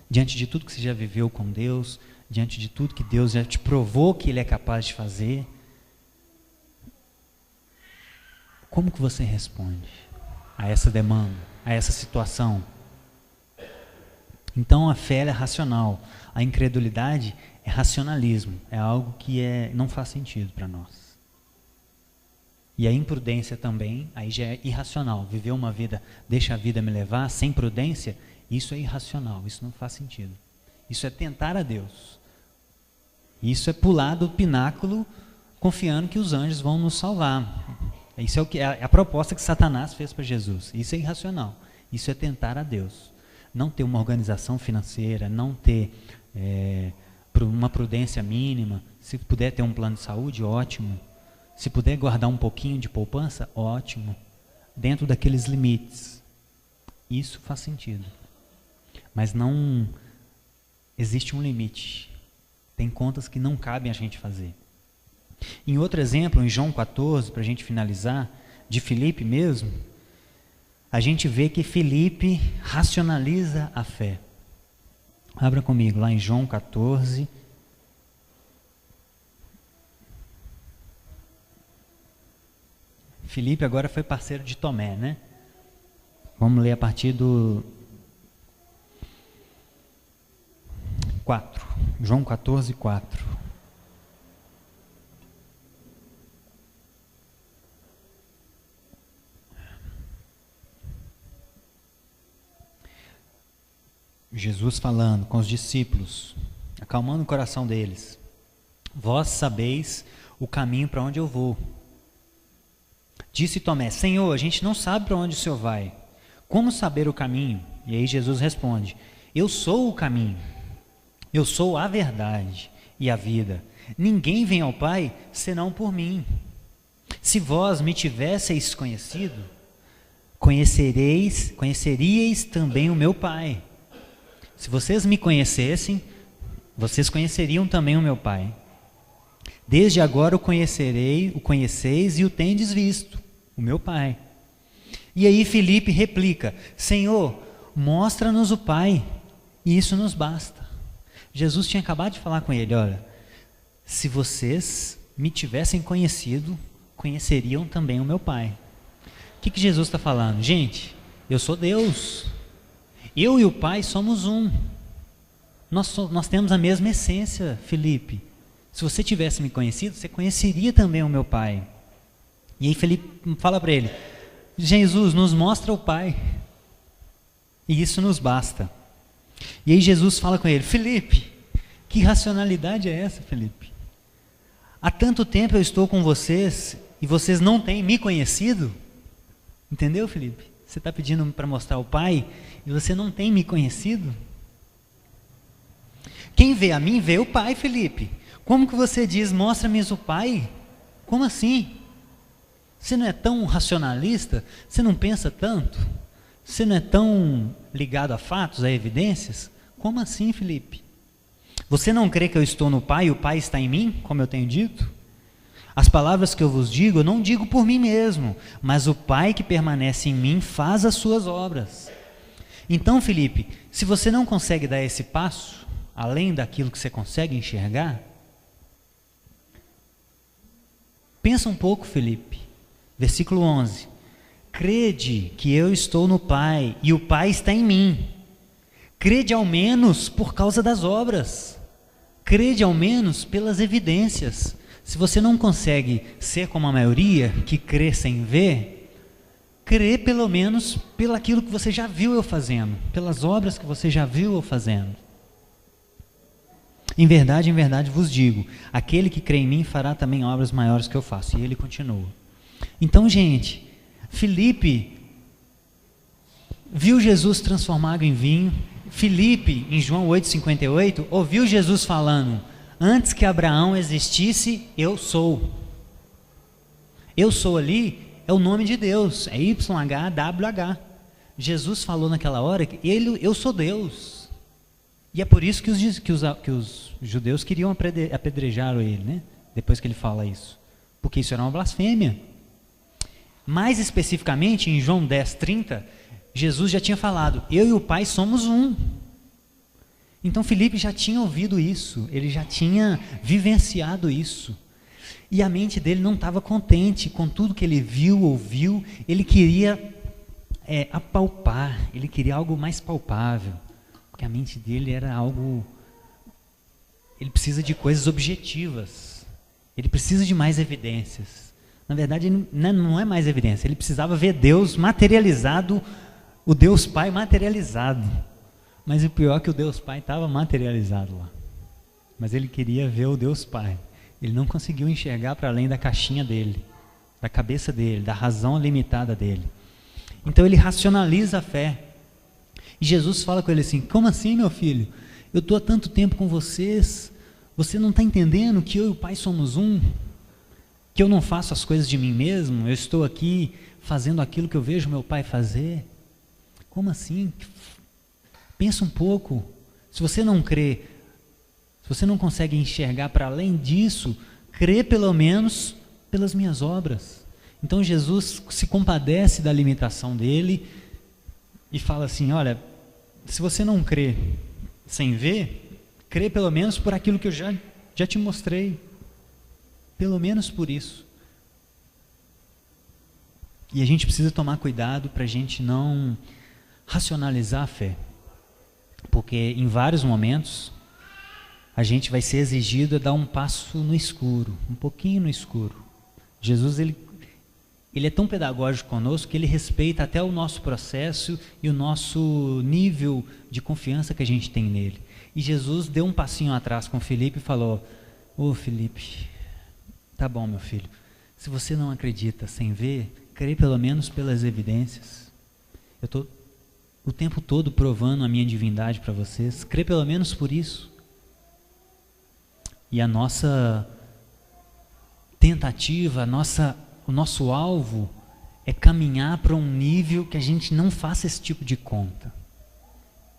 Diante de tudo que você já viveu com Deus, diante de tudo que Deus já te provou que Ele é capaz de fazer, como que você responde a essa demanda, a essa situação? Então a fé é racional, a incredulidade é racionalismo, é algo que não faz sentido para nós. E a imprudência também, aí já é irracional, viver uma vida, deixa a vida me levar, sem prudência, isso é irracional, isso não faz sentido. Isso é tentar a Deus. Isso é pular do pináculo confiando que os anjos vão nos salvar. Isso é a proposta que Satanás fez para Jesus. Isso é irracional. Isso é tentar a Deus. Não ter uma organização financeira, não ter uma prudência mínima. Se puder ter um plano de saúde, ótimo. Se puder guardar um pouquinho de poupança, ótimo. Dentro daqueles limites. Isso faz sentido. Mas não existe um limite. Tem contas que não cabem a gente fazer. Em outro exemplo, em João 14, para a gente finalizar, de Filipe mesmo, a gente vê que Filipe racionaliza a fé. Abra comigo lá em João 14. Filipe agora foi parceiro de Tomé, né? Vamos ler a partir do 4. João 14, 4. Jesus falando com os discípulos, acalmando o coração deles. Vós sabeis o caminho para onde eu vou. Disse Tomé, Senhor, a gente não sabe para onde o Senhor vai. Como saber o caminho? E aí Jesus responde, eu sou o caminho. Eu sou a verdade e a vida. Ninguém vem ao Pai senão por mim. Se vós me tivesseis conhecido, conheceríeis também o meu Pai. Se vocês me conhecessem, vocês conheceriam também o meu Pai. Desde agora o conheceis e o tendes visto, o meu Pai. E aí Filipe replica, Senhor, mostra-nos o Pai, e isso nos basta. Jesus tinha acabado de falar com ele, olha, se vocês me tivessem conhecido, conheceriam também o meu Pai. O que Jesus está falando? Gente, eu sou Deus, eu e o Pai somos um, nós temos a mesma essência, Filipe. Se você tivesse me conhecido, você conheceria também o meu Pai. E aí Filipe fala para ele, Jesus, nos mostra o Pai, e isso nos basta. E aí Jesus fala com ele, Filipe, que racionalidade é essa, Filipe? Há tanto tempo eu estou com vocês e vocês não têm me conhecido? Entendeu, Filipe? Você está pedindo para mostrar o Pai e você não tem me conhecido? Quem vê a mim, vê o Pai, Felipe. Como que você diz, mostra-me o Pai? Como assim? Você não é tão racionalista? Você não pensa tanto? Você não é tão ligado a fatos, a evidências? Como assim, Felipe? Você não crê que eu estou no Pai e o Pai está em mim, como eu tenho dito? As palavras que eu vos digo, eu não digo por mim mesmo, mas o Pai que permanece em mim faz as suas obras. Então, Felipe, se você não consegue dar esse passo, além daquilo que você consegue enxergar, pensa um pouco, Felipe. Versículo 11. Crede que eu estou no Pai e o Pai está em mim. Crede ao menos por causa das obras. Crede ao menos pelas evidências. Se você não consegue ser como a maioria, que crê sem ver, crê pelo menos pelaquilo que você já viu eu fazendo, pelas obras que você já viu eu fazendo. Em verdade vos digo, aquele que crê em mim fará também obras maiores que eu faço. E ele continua. Então, gente, Filipe viu Jesus transformar água em vinho. Filipe, em João 8,58, ouviu Jesus falando, antes que Abraão existisse, eu sou. Eu sou ali é o nome de Deus, é YHWH. Jesus falou naquela hora que eu sou Deus. E é por isso que os judeus queriam apedrejar ele, né? Depois que ele fala isso. Porque isso era uma blasfêmia. Mais especificamente, em João 10,30, Jesus já tinha falado, eu e o Pai somos um. Então Filipe já tinha ouvido isso, ele já tinha vivenciado isso. E a mente dele não estava contente com tudo que ele viu, ouviu, ele queria apalpar, ele queria algo mais palpável. Porque a mente dele era algo... Ele precisa de coisas objetivas, ele precisa de mais evidências. Na verdade, não é mais evidência, ele precisava ver Deus materializado, o Deus Pai materializado. Mas o pior é que o Deus Pai estava materializado lá. Mas ele queria ver o Deus Pai. Ele não conseguiu enxergar para além da caixinha dele, da cabeça dele, da razão limitada dele. Então ele racionaliza a fé. E Jesus fala com ele assim, como assim, meu filho? Eu estou há tanto tempo com vocês, você não está entendendo que eu e o Pai somos um? Que eu não faço as coisas de mim mesmo? Eu estou aqui fazendo aquilo que eu vejo meu Pai fazer? Como assim? Pensa um pouco. Se você não crê, se você não consegue enxergar para além disso, crê pelo menos pelas minhas obras. Então Jesus se compadece da limitação dele e fala assim, olha, se você não crê sem ver, crê pelo menos por aquilo que eu já te mostrei. Pelo menos por isso. E a gente precisa tomar cuidado para a gente não racionalizar a fé. Porque em vários momentos a gente vai ser exigido a dar um passo no escuro, um pouquinho no escuro. Jesus, ele é tão pedagógico conosco que ele respeita até o nosso processo e o nosso nível de confiança que a gente tem nele. E Jesus deu um passinho atrás com Filipe e falou, ô Filipe, tá bom meu filho, se você não acredita sem ver, crê pelo menos pelas evidências. Eu estou o tempo todo provando a minha divindade para vocês, crê pelo menos por isso. E a nossa tentativa, o nosso alvo é caminhar para um nível que a gente não faça esse tipo de conta.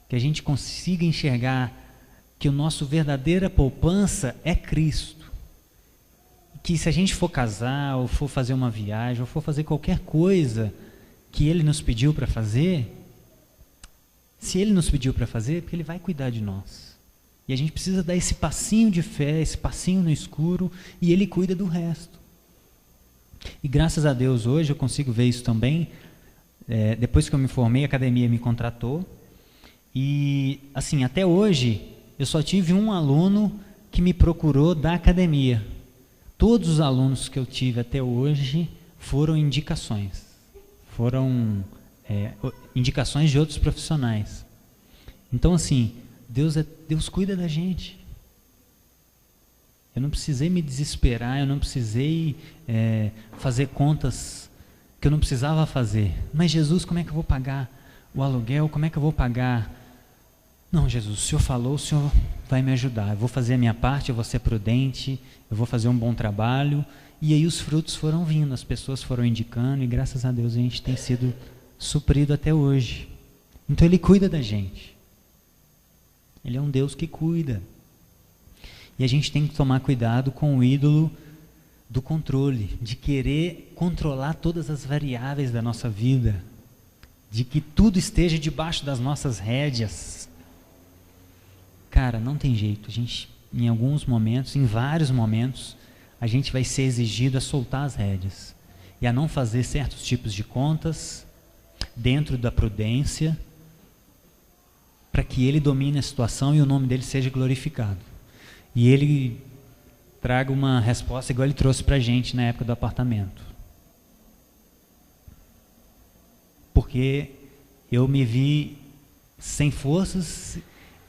Que a gente consiga enxergar que o nosso verdadeira poupança é Cristo. Que se a gente for casar, ou for fazer uma viagem, ou for fazer qualquer coisa que Ele nos pediu para fazer, se Ele nos pediu para fazer, é porque Ele vai cuidar de nós. E a gente precisa dar esse passinho de fé, esse passinho no escuro, e Ele cuida do resto. E graças a Deus hoje eu consigo ver isso também. Depois que eu me formei, a academia me contratou. E assim, até hoje, eu só tive um aluno que me procurou da academia. Todos os alunos que eu tive até hoje foram indicações. Foram indicações de outros profissionais. Então assim, Deus cuida da gente. Eu não precisei me desesperar, eu não precisei fazer contas que eu não precisava fazer. Mas Jesus, como é que eu vou pagar o aluguel? Como é que eu vou pagar Não, Jesus, o Senhor falou, o Senhor vai me ajudar. Eu vou fazer a minha parte, eu vou ser prudente, eu vou fazer um bom trabalho. E aí os frutos foram vindo, as pessoas foram indicando e graças a Deus a gente tem sido suprido até hoje. Então Ele cuida da gente. Ele é um Deus que cuida. E a gente tem que tomar cuidado com o ídolo do controle, de querer controlar todas as variáveis da nossa vida, de que tudo esteja debaixo das nossas rédeas. Cara, não tem jeito. A gente, em alguns momentos, em vários momentos, a gente vai ser exigido a soltar as rédeas e a não fazer certos tipos de contas dentro da prudência, para que Ele domine a situação e o nome dele seja glorificado. E Ele traga uma resposta igual Ele trouxe para a gente na época do apartamento. Porque eu me vi sem forças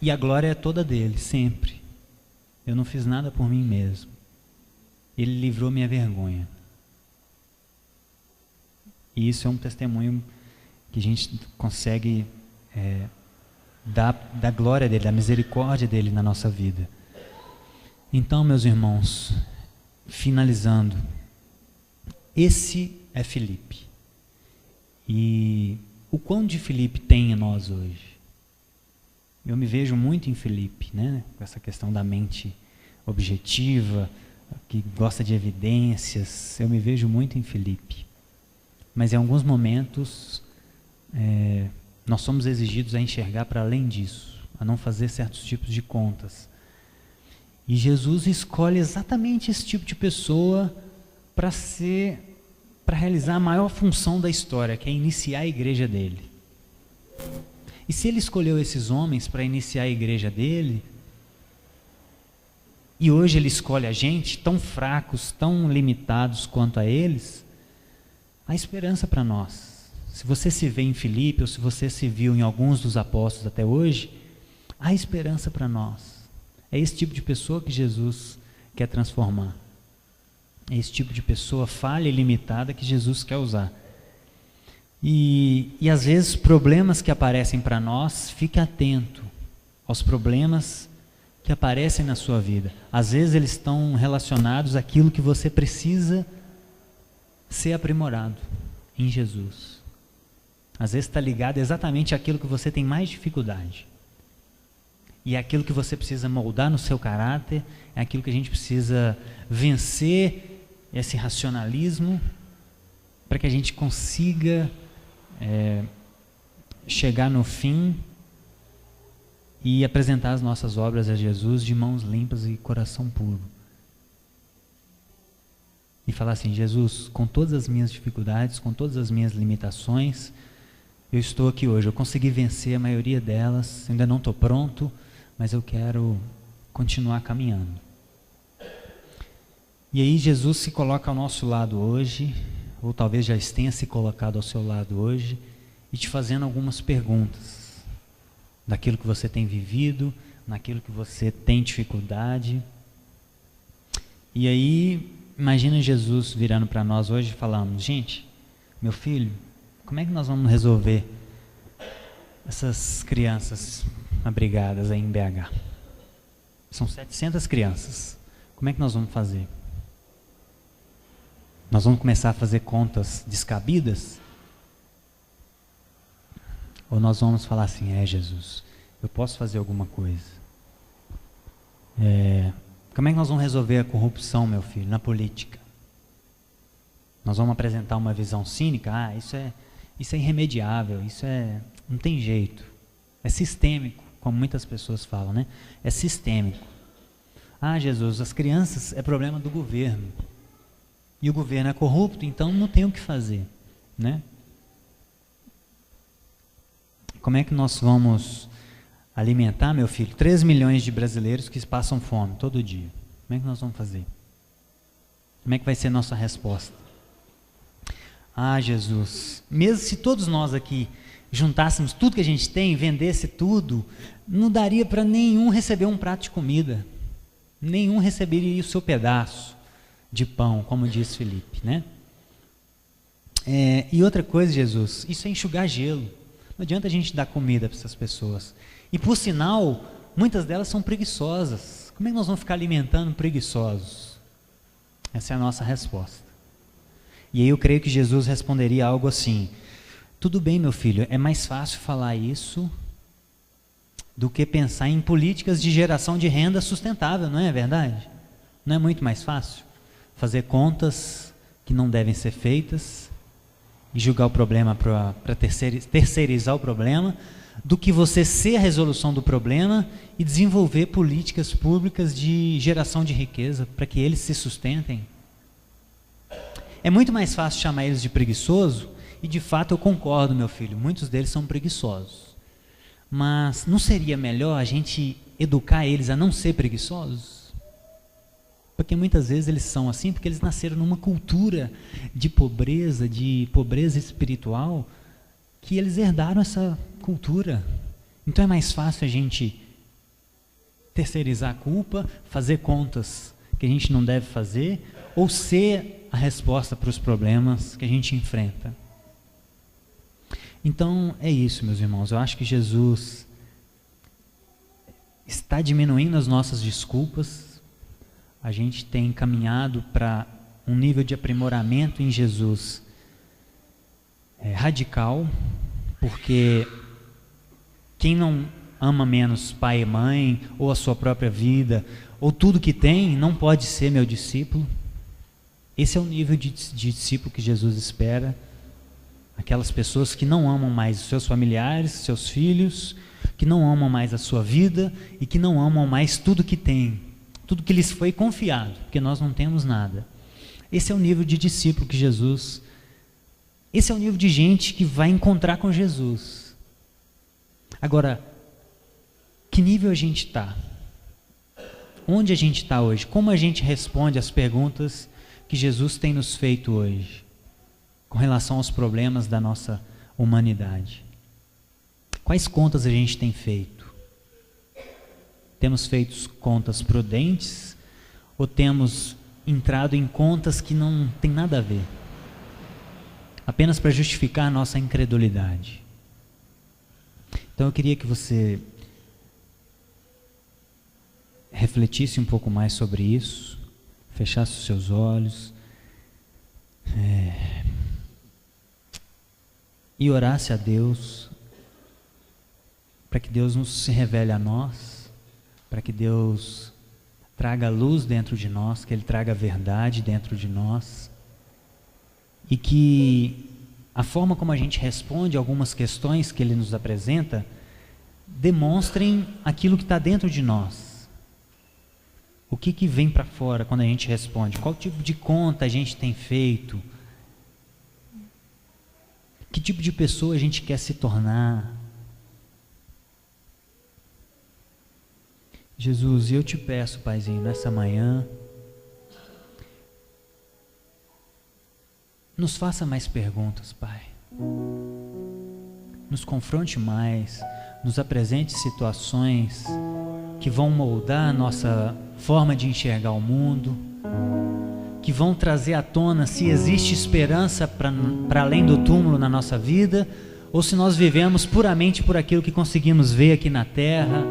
e a glória é toda dele, sempre. Eu não fiz nada por mim mesmo. Ele livrou minha vergonha. E isso é um testemunho que a gente consegue da glória dele, da misericórdia dele na nossa vida. Então, meus irmãos, finalizando, esse é Filipe. E o quão de Filipe tem em nós hoje? Eu me vejo muito em Filipe, né? Com essa questão da mente objetiva, que gosta de evidências, eu me vejo muito em Filipe. Mas em alguns momentos, nós somos exigidos a enxergar para além disso, a não fazer certos tipos de contas. E Jesus escolhe exatamente esse tipo de pessoa para realizar a maior função da história, que é iniciar a igreja dele. E se ele escolheu esses homens para iniciar a igreja dele, e hoje ele escolhe a gente, tão fracos, tão limitados quanto a eles, há esperança para nós. Se você se vê em Filipe, ou se você se viu em alguns dos apóstolos até hoje, há esperança para nós. É esse tipo de pessoa que Jesus quer transformar. É esse tipo de pessoa falha e limitada que Jesus quer usar. E às vezes problemas que aparecem para nós, fique atento aos problemas que aparecem na sua vida. Às vezes eles estão relacionados àquilo que você precisa ser aprimorado em Jesus. Às vezes está ligado exatamente àquilo que você tem mais dificuldade. E é aquilo que você precisa moldar no seu caráter, é aquilo que a gente precisa vencer esse racionalismo para que a gente consiga chegar no fim e apresentar as nossas obras a Jesus de mãos limpas e coração puro. E falar assim: Jesus, com todas as minhas dificuldades, com todas as minhas limitações, eu estou aqui hoje, eu consegui vencer a maioria delas, ainda não estou pronto, mas eu quero continuar caminhando. E aí Jesus se coloca ao nosso lado hoje, ou talvez já tenha se colocado ao seu lado hoje, e te fazendo algumas perguntas, daquilo que você tem vivido, naquilo que você tem dificuldade. E aí, imagina Jesus virando para nós hoje e falando: gente, meu filho, como é que nós vamos resolver essas crianças abrigadas aí em BH? São 700 crianças. Como é que nós vamos fazer? Nós vamos começar a fazer contas descabidas? Ou nós vamos falar assim: Jesus, eu posso fazer alguma coisa? Como é que nós vamos resolver a corrupção, meu filho, na política? Nós vamos apresentar uma visão cínica? Isso é irremediável, não tem jeito. É sistêmico, como muitas pessoas falam, né? É sistêmico. Jesus, as crianças é problema do governo. E o governo é corrupto, então não tem o que fazer, né? Como é que nós vamos alimentar, meu filho, 3 milhões de brasileiros que passam fome todo dia? Como é que nós vamos fazer? Como é que vai ser nossa resposta? Jesus, mesmo se todos nós aqui juntássemos tudo que a gente tem, vendesse tudo, não daria para nenhum receber um prato de comida. Nenhum receberia o seu pedaço de pão, como diz Filipe, né? E outra coisa, Jesus, isso é enxugar gelo. Não adianta a gente dar comida para essas pessoas. E por sinal, muitas delas são preguiçosas. Como é que nós vamos ficar alimentando preguiçosos? Essa é a nossa resposta. E aí eu creio que Jesus responderia algo assim: tudo bem, meu filho, é mais fácil falar isso do que pensar em políticas de geração de renda sustentável, não é verdade? Não é muito mais fácil fazer contas que não devem ser feitas e julgar o problema para terceirizar o problema, do que você ser a resolução do problema e desenvolver políticas públicas de geração de riqueza para que eles se sustentem. É muito mais fácil chamar eles de preguiçoso, e de fato eu concordo, meu filho, muitos deles são preguiçosos. Mas não seria melhor a gente educar eles a não ser preguiçosos? Porque muitas vezes eles são assim porque eles nasceram numa cultura de pobreza espiritual, que eles herdaram essa cultura. Então é mais fácil a gente terceirizar a culpa, fazer contas que a gente não deve fazer, ou ser a resposta para os problemas que a gente enfrenta. Então é isso, meus irmãos. Eu acho que Jesus está diminuindo as nossas desculpas. A gente tem caminhado para um nível de aprimoramento em Jesus radical, porque quem não ama menos pai e mãe, ou a sua própria vida, ou tudo que tem, não pode ser meu discípulo. Esse é o nível de discípulo que Jesus espera. Aquelas pessoas que não amam mais os seus familiares, seus filhos, que não amam mais a sua vida e que não amam mais tudo que tem, tudo que lhes foi confiado, porque nós não temos nada. Esse é o nível de discípulo que Jesus, esse é o nível de gente que vai encontrar com Jesus. Agora, que nível a gente está? Onde a gente está hoje? Como a gente responde às perguntas que Jesus tem nos feito hoje, com relação aos problemas da nossa humanidade? Quais contas a gente tem feito? Temos feito contas prudentes ou temos entrado em contas que não tem nada a ver, apenas para justificar a nossa incredulidade? Então eu queria que você refletisse um pouco mais sobre isso, fechasse os seus olhos, e orasse a Deus, para que Deus nos se revele a nós, para que Deus traga luz dentro de nós, que Ele traga verdade dentro de nós, e que a forma como a gente responde a algumas questões que Ele nos apresenta, demonstrem aquilo que está dentro de nós. O que vem para fora quando a gente responde? Qual tipo de conta a gente tem feito? Que tipo de pessoa a gente quer se tornar? Jesus, eu te peço, Paizinho, nessa manhã, nos faça mais perguntas, Pai. Nos confronte mais, nos apresente situações que vão moldar a nossa forma de enxergar o mundo, que vão trazer à tona se existe esperança para além do túmulo na nossa vida, ou se nós vivemos puramente por aquilo que conseguimos ver aqui na terra.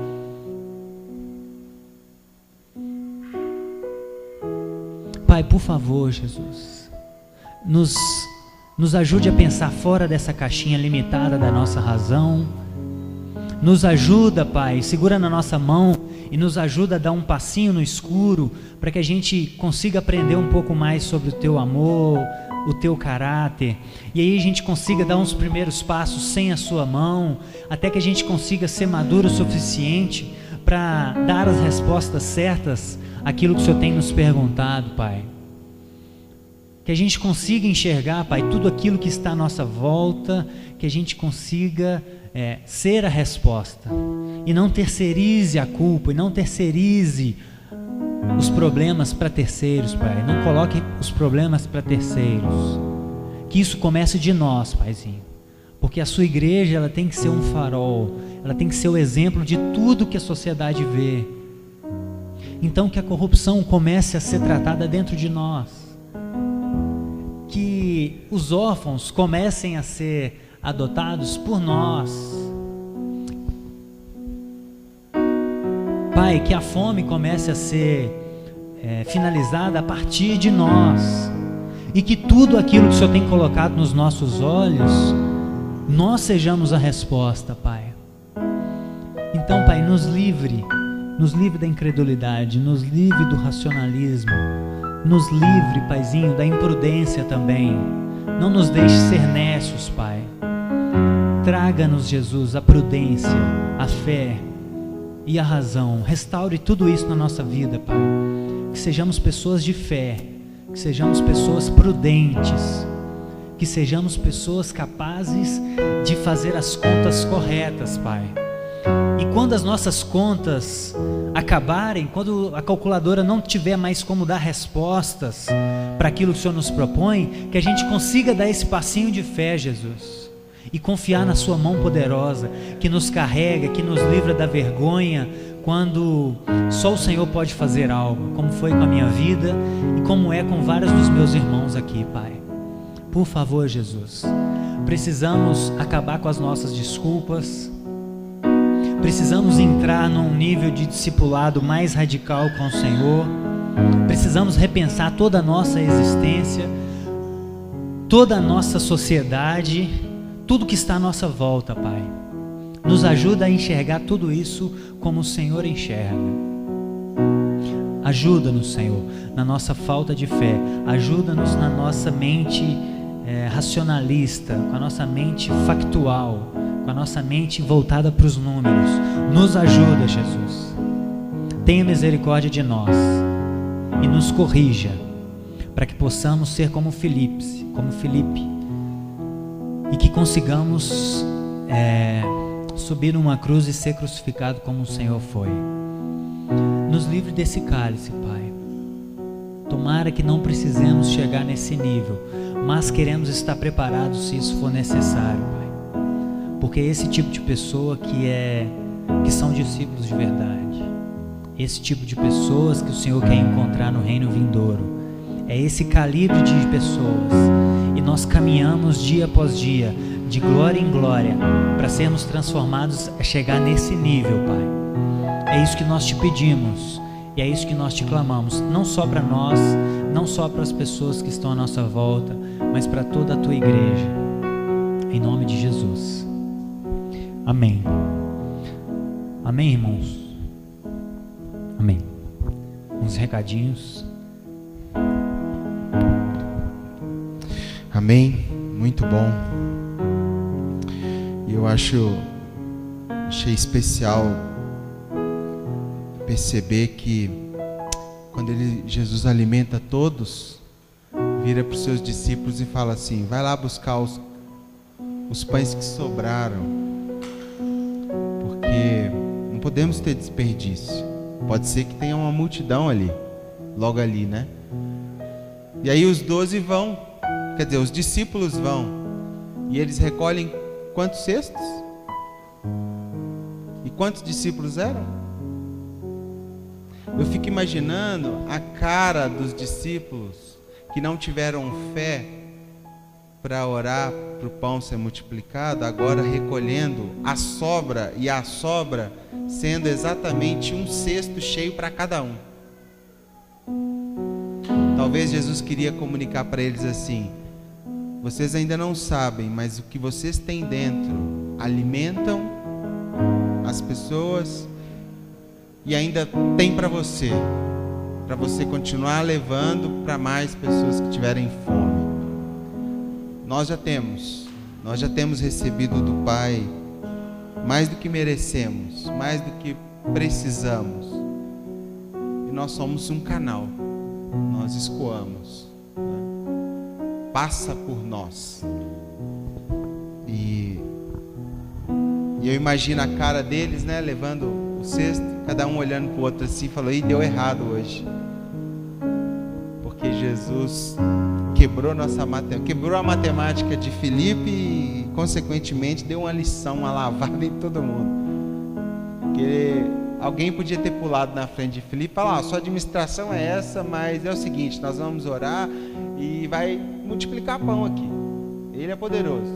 Pai, por favor, Jesus, nos ajude a pensar fora dessa caixinha limitada da nossa razão. Nos ajuda, Pai, segura na nossa mão e nos ajuda a dar um passinho no escuro, para que a gente consiga aprender um pouco mais sobre o Teu amor, o Teu caráter, e aí a gente consiga dar uns primeiros passos sem a Sua mão, até que a gente consiga ser maduro o suficiente para dar as respostas certas àquilo que o Senhor tem nos perguntado, Pai. Que a gente consiga enxergar, Pai, tudo aquilo que está à nossa volta, que a gente consiga ser a resposta, e não terceirize a culpa, e não terceirize os problemas para terceiros, Pai. Não coloque os problemas para terceiros. Que isso comece de nós, Paizinho, porque a Sua igreja, ela tem que ser um farol, ela tem que ser o exemplo de tudo que a sociedade vê. Então que a corrupção comece a ser tratada dentro de nós, que os órfãos comecem a ser adotados por nós. Pai, que a fome comece a ser finalizada a partir de nós, e que tudo aquilo que o Senhor tem colocado nos nossos olhos, nós sejamos a resposta, Pai. Então, Pai, nos livre da incredulidade, nos livre do racionalismo, nos livre, Paizinho, da imprudência também. Não nos deixe ser nécios, Pai. Traga-nos, Jesus, a prudência, a fé e a razão. Restaure tudo isso na nossa vida, Pai. Que sejamos pessoas de fé, que sejamos pessoas prudentes, que sejamos pessoas capazes de fazer as contas corretas, Pai. E quando as nossas contas acabarem, quando a calculadora não tiver mais como dar respostas para aquilo que o Senhor nos propõe, que a gente consiga dar esse passinho de fé, Jesus, e confiar na sua mão poderosa, que nos carrega, que nos livra da vergonha, quando só o Senhor pode fazer algo, como foi com a minha vida e como é com vários dos meus irmãos aqui, Pai. Por favor, Jesus, precisamos acabar com as nossas desculpas, precisamos entrar num nível de discipulado mais radical com o Senhor, precisamos repensar toda a nossa existência, toda a nossa sociedade, tudo que está à nossa volta, Pai. Nos ajuda a enxergar tudo isso como o Senhor enxerga. Ajuda-nos, Senhor, na nossa falta de fé. Ajuda-nos na nossa mente racionalista, com a nossa mente factual, com a nossa mente voltada para os números. Nos ajuda, Jesus. Tenha misericórdia de nós e nos corrija, para que possamos ser como Filipe, e que consigamos subir numa cruz e ser crucificado como o Senhor foi. Nos livre desse cálice, Pai. Tomara que não precisemos chegar nesse nível, mas queremos estar preparados se isso for necessário, Pai. Porque é esse tipo de pessoa que são discípulos de verdade. Esse tipo de pessoas que o Senhor quer encontrar no reino vindouro. É esse calibre de pessoas. E nós caminhamos dia após dia, de glória em glória, para sermos transformados a chegar nesse nível, Pai. É isso que nós te pedimos, e é isso que nós te clamamos, não só para nós, não só para as pessoas que estão à nossa volta, mas para toda a tua igreja, em nome de Jesus. Amém. Amém, irmãos? Amém. Uns recadinhos. Amém, muito bom. E eu achei especial perceber que quando Jesus alimenta todos, vira para os seus discípulos e fala assim: vai lá buscar os pães que sobraram, porque não podemos ter desperdício. Pode ser que tenha uma multidão ali, logo ali, né? E aí os 12 vão, quer dizer, os discípulos vão, e eles recolhem quantos cestos? E quantos discípulos eram? Eu fico imaginando a cara dos discípulos que não tiveram fé para orar para o pão ser multiplicado, agora recolhendo a sobra, e a sobra sendo exatamente um cesto cheio para cada um. Talvez Jesus queria comunicar para eles assim: vocês ainda não sabem, mas o que vocês têm dentro alimentam as pessoas e ainda tem para você continuar levando para mais pessoas que tiverem fome. Nós já temos recebido do Pai mais do que merecemos, mais do que precisamos, e nós somos um canal, nós escoamos, né? Passa por nós, e eu imagino a cara deles, né, levando o cesto, cada um olhando para o outro assim, falou: ih, deu errado hoje, porque Jesus quebrou a matemática de Filipe e consequentemente deu uma lição, uma lavada em todo mundo. Porque alguém podia ter pulado na frente de Filipe e falar: sua administração é essa, mas é o seguinte, nós vamos orar e vai multiplicar pão aqui, ele é poderoso.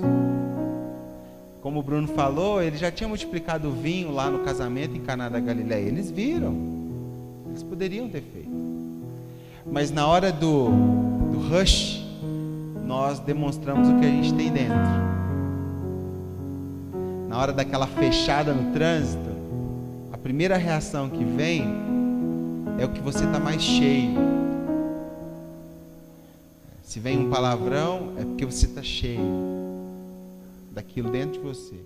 Como o Bruno falou, ele já tinha multiplicado o vinho lá no casamento em Caná da Galileia. Eles viram. Eles poderiam ter feito. Mas na hora do rush, nós demonstramos o que a gente tem dentro. Na hora daquela fechada no trânsito, a primeira reação que vem é o que você está mais cheio. Se vem um palavrão, é porque você está cheio daquilo dentro de você.